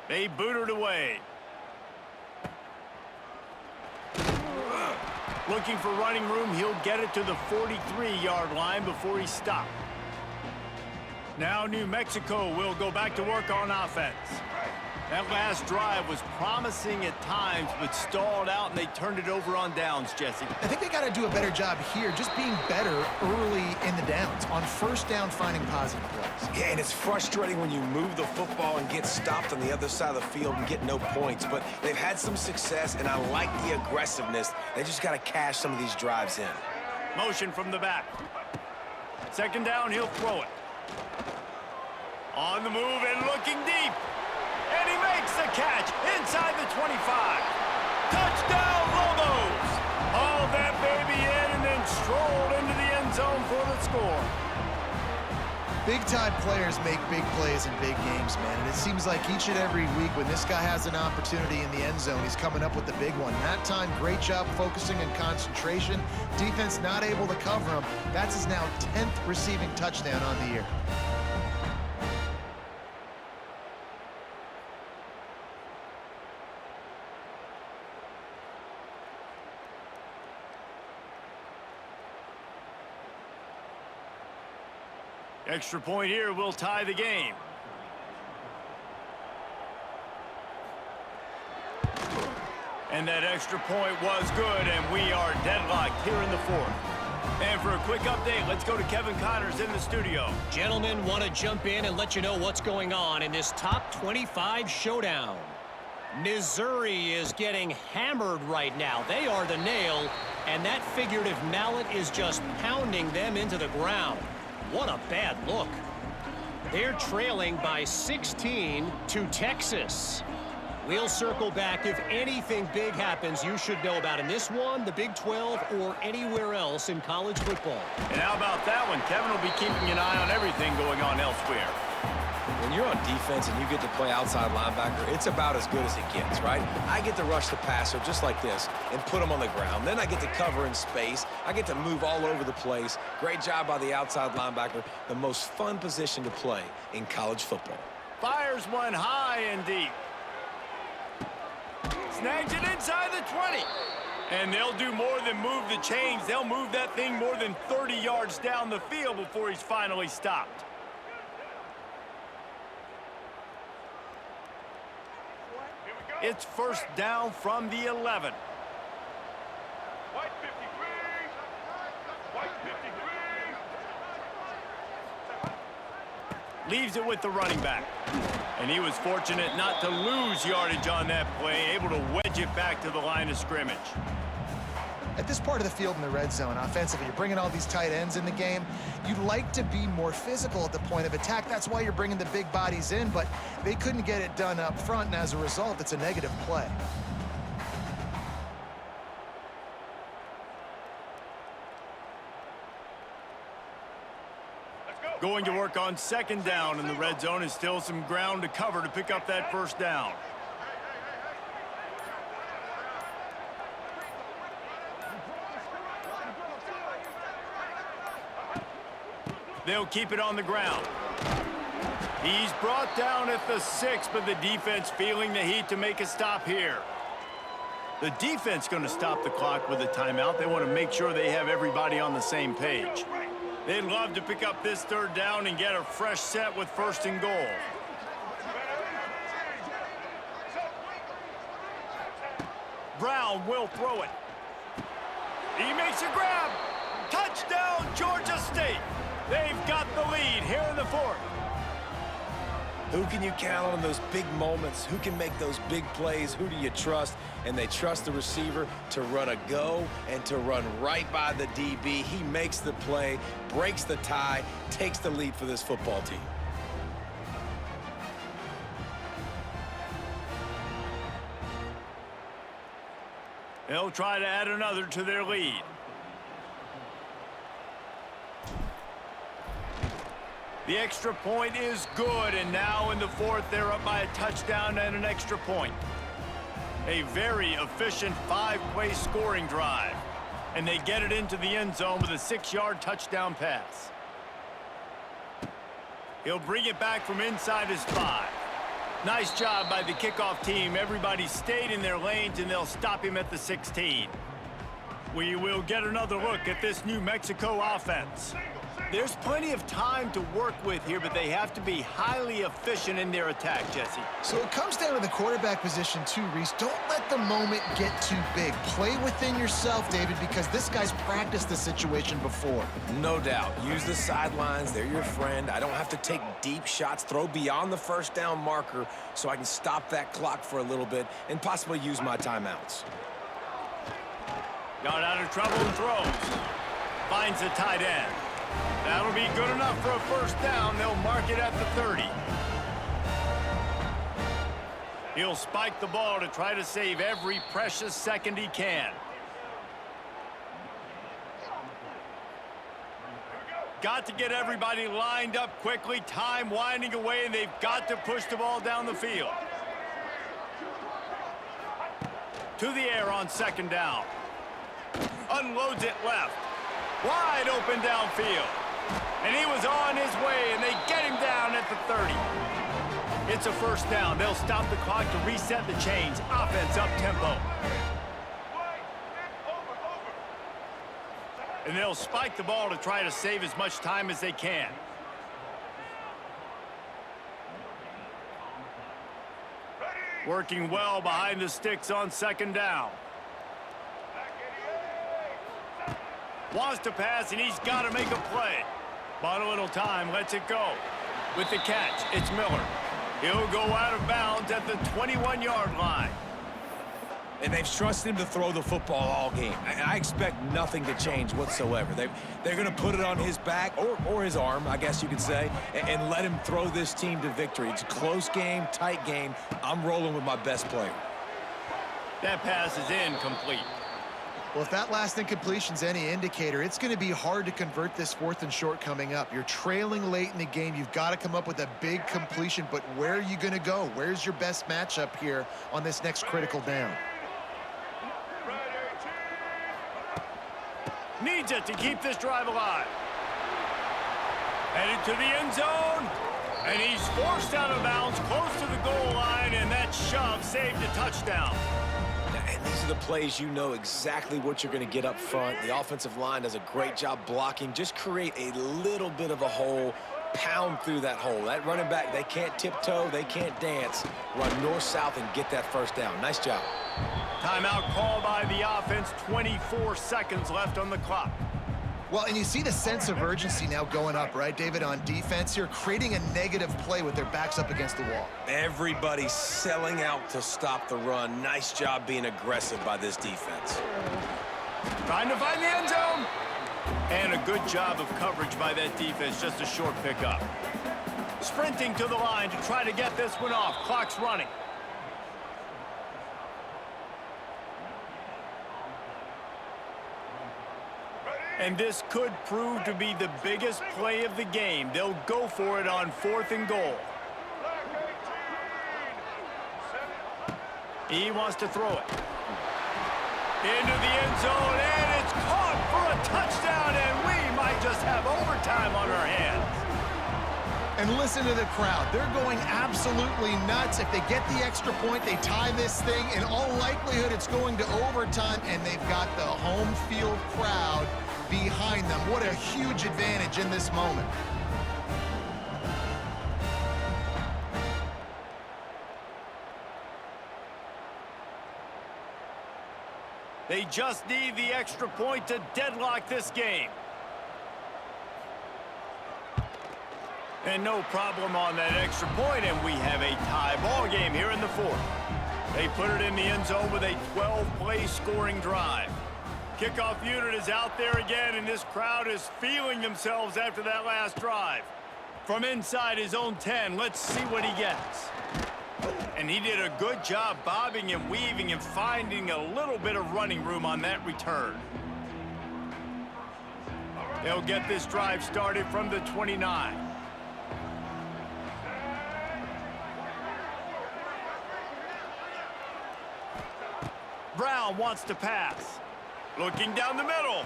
They boot it away. Looking for running room, he'll get it to the 43-yard line before he's stopped. Now New Mexico will go back to work on offense. That last drive was promising at times, but stalled out, and they turned it over on downs, Jesse.
I think they got to do a better job here, just being better early in the downs, on first down finding positive plays.
Yeah, and it's frustrating when you move the football and get stopped on the other side of the field and get no points, but they've had some success, and I like the aggressiveness. They just got to cash some of these drives in.
Motion from the back. 2nd down, he'll throw it. On the move and looking deep. And he makes the catch inside the 25. Touchdown, Lobos! Hauled that baby in and then strolled into the end zone for the score.
Big-time players make big plays in big games, man. And it seems like each and every week when this guy has an opportunity in the end zone, he's coming up with the big one. That time, great job focusing and concentration. Defense not able to cover him. That's his now 10th receiving touchdown on the year.
Extra point here will tie the game. And that extra point was good, and we are deadlocked here in the 4th. And for a quick update, let's go to Kevin Connors in the studio.
Gentlemen, want to jump in and let you know what's going on in this top 25 showdown. Missouri is getting hammered right now. They are the nail, and that figurative mallet is just pounding them into the ground. What a bad look. They're trailing by 16 to Texas. We'll circle back. If anything big happens, you should know about in this one, the Big 12, or anywhere else in college football.
And how about that one? Kevin will be keeping an eye on everything going on elsewhere.
When you're on defense and you get to play outside linebacker, it's about as good as it gets, right? I get to rush the passer just like this and put him on the ground. Then I get to cover in space. I get to move all over the place. Great job by the outside linebacker. The most fun position to play in college football.
Fires one high and deep. Snags it inside the 20. And they'll do more than move the chains. They'll move that thing more than 30 yards down the field before he's finally stopped. It's first down from the 11.
White 53. White 53.
Leaves it with the running back. And he was fortunate not to lose yardage on that play, able to wedge it back to the line of scrimmage.
At this part of the field in the red zone, offensively, you're bringing all these tight ends in the game. You'd like to be more physical at the point of attack. That's why you're bringing the big bodies in, but they couldn't get it done up front, and as a result, it's a negative play.
Going to work on second down in the red zone is still some ground to cover to pick up that first down. They'll keep it on the ground. He's brought down at the 6, but the defense feeling the heat to make a stop here. The defense going to stop the clock with a timeout. They want to make sure they have everybody on the same page. They'd love to pick up this third down and get a fresh set with first and goal. Brown will throw it. He makes a grab. Touchdown, Georgia State. They've got the lead here in the fourth.
Who can you count on in those big moments? Who can make those big plays? Who do you trust? And they trust the receiver to run a go and to run right by the DB. He makes the play, breaks the tie, takes the lead for this football team.
They'll try to add another to their lead. The extra point is good, and now in the fourth, they're up by a touchdown and an extra point. A very efficient 5-play scoring drive, and they get it into the end zone with a 6-yard touchdown pass. He'll bring it back from inside his 5. Nice job by the kickoff team. Everybody stayed in their lanes, and they'll stop him at the 16. We will get another look at this New Mexico offense. There's plenty of time to work with here, but they have to be highly efficient in their attack, Jesse.
So it comes down to the quarterback position too, Reese. Don't let the moment get too big. Play within yourself, David, because this guy's practiced the situation before.
No doubt. Use the sidelines. They're your friend. I don't have to take deep shots. Throw beyond the first down marker so I can stop that clock for a little bit and possibly use my timeouts.
Got out of trouble and throws. Finds the tight end. That'll be good enough for a first down. They'll mark it at the 30. He'll spike the ball to try to save every precious second he can. Got to get everybody lined up quickly. Time winding away, and they've got to push the ball down the field. To the air on second down. Unloads it left. Wide open downfield. And he was on his way, and they get him down at the 30. It's a first down. They'll stop the clock to reset the chains. Offense up tempo. And they'll spike the ball to try to save as much time as they can. Working well behind the sticks on second down. Wants to pass, and he's got to make a play. Bought a little time, lets it go. With the catch, it's Miller. He'll go out of bounds at the 21-yard line.
And they've trusted him to throw the football all game. And I expect nothing to change whatsoever. They're going to put it on his back, or his arm, I guess you could say, and let him throw this team to victory. It's a close game, tight game. I'm rolling with my best player.
That pass is incomplete.
Well, if that last incompletion's any indicator, it's going to be hard to convert this 4th and short coming up. You're trailing late in the game. You've got to come up with a big completion, but where are you going to go? Where's your best matchup here on this next critical down?
Needs it to keep this drive alive. Headed to the end zone. And he's forced out of bounds close to the goal line, and that shove saved a touchdown.
And these are the plays you know exactly what you're going to get up front. The offensive line does a great job blocking. Just create a little bit of a hole, pound through that hole. That running back, they can't tiptoe, they can't dance. Run north-south and get that first down. Nice job.
Timeout called by the offense. 24 seconds left on the clock.
Well, and you see the sense of urgency now going up, right, David, on defense here, creating a negative play with their backs up against the wall.
Everybody's selling out to stop the run. Nice job being aggressive by this defense.
Trying to find the end zone. And a good job of coverage by that defense. Just a short pickup. Sprinting to the line to try to get this one off. Clock's running. And this could prove to be the biggest play of the game. They'll go for it on 4th and goal. He wants to throw it. Into the end zone, and it's caught for a touchdown, and we might just have overtime on our hands.
And listen to the crowd. They're going absolutely nuts. If they get the extra point, they tie this thing. In all likelihood, it's going to overtime, and they've got the home field crowd behind them. What a huge advantage in this moment.
They just need the extra point to deadlock this game. And no problem on that extra point, and we have a tie ball game here in the 4th. They put it in the end zone with a 12-play scoring drive. Kickoff unit is out there again, and this crowd is feeling themselves after that last drive. From inside his own 10, let's see what he gets. And he did a good job bobbing and weaving and finding a little bit of running room on that return. They'll get this drive started from the 29. Brown wants to pass. Looking down the middle.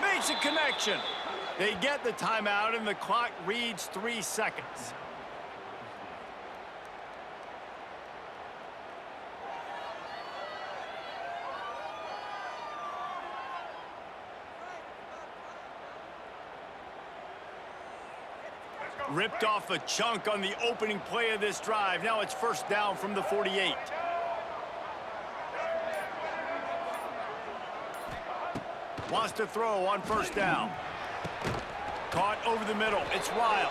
Makes a connection. They get the timeout, and the clock reads 3 seconds. Ripped off a chunk on the opening play of this drive. Now it's first down from the 48. Wants to throw on first down. Caught over the middle. It's Riles.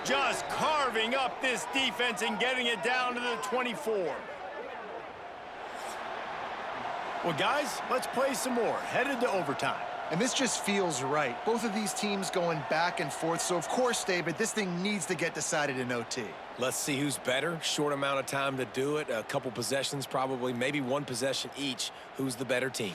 Just carving up this defense and getting it down to the 24. Well, guys, let's play some more. Headed to overtime.
And this just feels right. Both of these teams going back and forth. So, of course, David, this thing needs to get decided in OT.
Let's see who's better. Short amount of time to do it. A couple possessions probably, maybe one possession each. Who's the better team?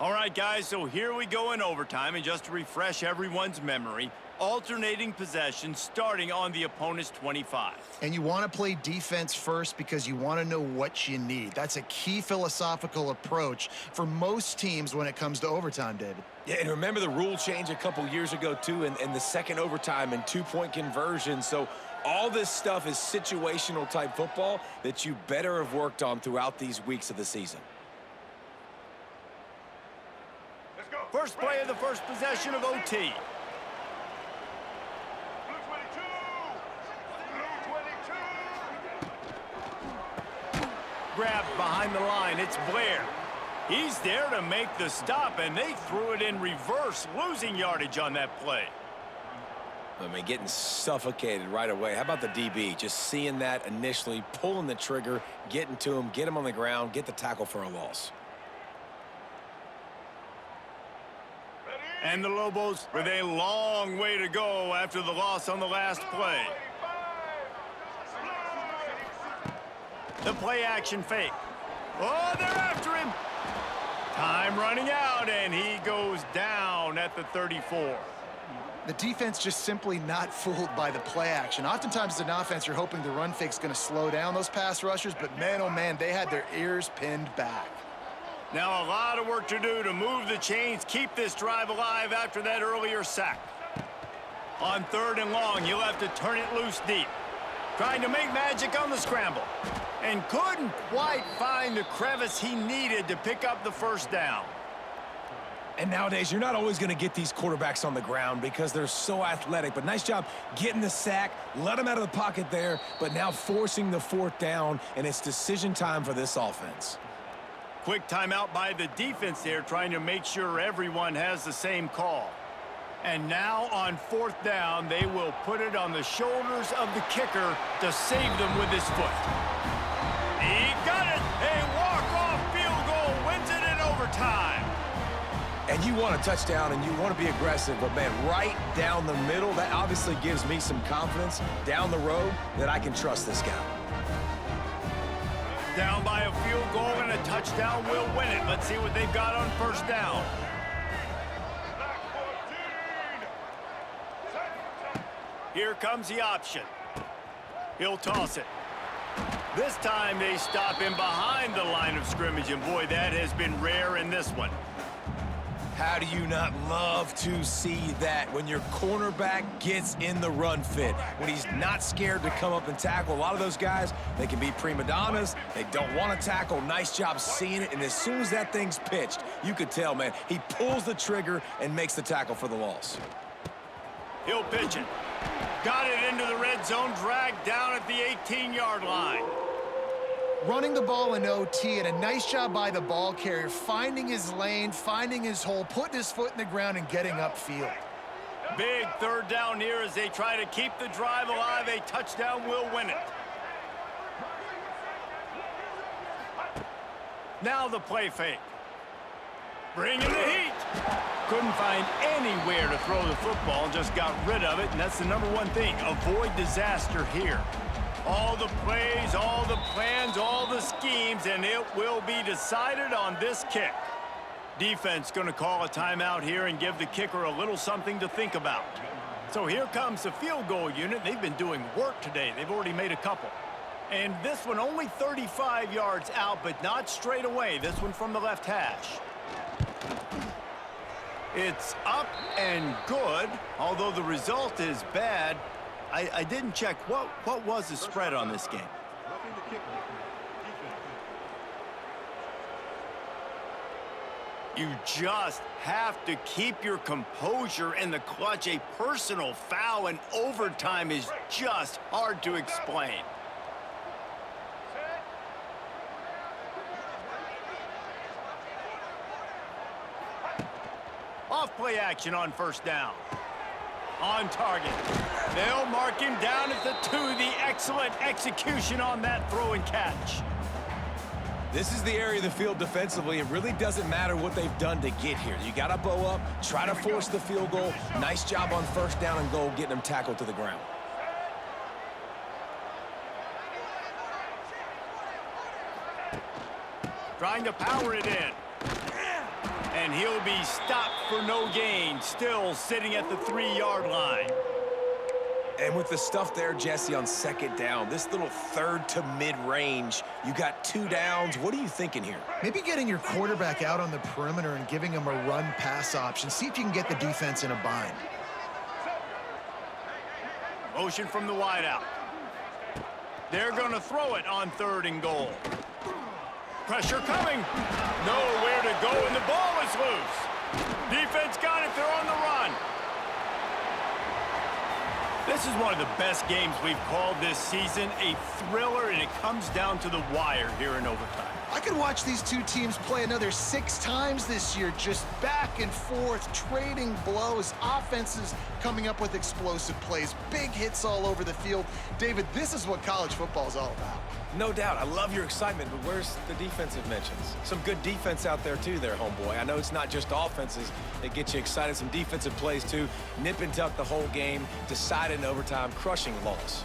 All right, guys, so here we go in overtime. And just to refresh everyone's memory, alternating possessions starting on the opponent's 25.
And you want to play defense first because you want to know what you need. That's a key philosophical approach for most teams when it comes to overtime, David.
Yeah, and remember the rule change a couple years ago, too, and the second overtime and two-point conversion. So all this stuff is situational type football that you better have worked on throughout these weeks of the season.
Let's go.
First play of the first possession of OT.
Blue 22. Blue 22.
Grabbed behind the line. It's Blair. He's there to make the stop, and they threw it in reverse, losing yardage on that play.
I mean, getting suffocated right away. How about the DB? Just seeing that initially, pulling the trigger, getting to him, get him on the ground, get the tackle for a loss.
And the Lobos with a long way to go after the loss on the last play. The play action fake. Oh, they're after him. Time running out, and he goes down at the 34.
The defense just simply not fooled by the play action. Oftentimes as an offense, you're hoping the run fake's going to slow down those pass rushers, but man, oh man, they had their ears pinned back.
Now a lot of work to do to move the chains, keep this drive alive after that earlier sack. On 3rd and long, he'll have to turn it loose deep. Trying to make magic on the scramble. And couldn't quite find the crevice he needed to pick up the first down.
And nowadays, you're not always going to get these quarterbacks on the ground because they're so athletic. But nice job getting the sack, let him out of the pocket there, but now forcing the 4th down, and it's decision time for this offense.
Quick timeout by the defense there, trying to make sure everyone has the same call. And now on 4th down, they will put it on the shoulders of the kicker to save them with his foot. He got it! A walk-off field goal wins it in overtime.
And you want a touchdown and you want to be aggressive, but man, right down the middle, that obviously gives me some confidence down the road that I can trust this guy.
Down by a field goal and a touchdown will win it. Let's see what they've got on 1st down. Here comes the option. He'll toss it. This time they stop him behind the line of scrimmage, and boy, that has been rare in this one.
How do you not love to see that when your cornerback gets in the run fit, when he's not scared to come up and tackle? A lot of those guys, they can be prima donnas. They don't want to tackle. Nice job seeing it. And as soon as that thing's pitched, you could tell, man, he pulls the trigger and makes the tackle for the loss.
He'll pitch it. Got it into the red zone, dragged down at the 18-yard line.
Running the ball in OT, and a nice job by the ball carrier, finding his lane, finding his hole, putting his foot in the ground and getting upfield.
Big 3rd down here as they try to keep the drive alive. A touchdown will win it. Now the play fake. Bringing the heat. Couldn't find anywhere to throw the football and just got rid of it, and that's the #1 thing. Avoid disaster here. All the plays, all the plans, all the schemes, and it will be decided on this kick. Defense going to call a timeout here and give the kicker a little something to think about. So here comes the field goal unit. They've been doing work today. They've already made a couple. And this one only 35 yards out, but not straight away. This one from the left hash. It's up and good, although the result is bad. I didn't check. What was the spread on this game? You just have to keep your composure in the clutch. A personal foul in overtime is just hard to explain. Off play action on 1st down. On target. They'll mark him down at the 2. The excellent execution on that throw and catch.
This is the area of the field defensively. It really doesn't matter what they've done to get here. You got to bow up, try to force the field goal. Nice job on 1st down and goal, getting them tackled to the ground.
Trying to power it in. And he'll be stopped for no gain, still sitting at the 3-yard line.
And with the stuff there, Jesse, on 2nd down, this little 3rd to mid-range, you got 2 downs. What are you thinking here?
Maybe getting your quarterback out on the perimeter and giving him a run-pass option. See if you can get the defense in a bind.
Motion from the wideout. They're going to throw it on 3rd and goal. Pressure coming. Nowhere to go, and the ball is loose. Defense got it. They're on the run. This is one of the best games we've called this season. A thriller, and it comes down to the wire here in overtime.
I could watch these two teams play another 6 times this year, just back and forth, trading blows, offenses coming up with explosive plays, big hits all over the field. David, this is what college football is all about.
No doubt. I love your excitement, but where's the defensive mentions? Some good defense out there, too, there, homeboy. I know it's not just offenses that get you excited. Some defensive plays, too. Nip and tuck the whole game, decided in overtime, crushing loss.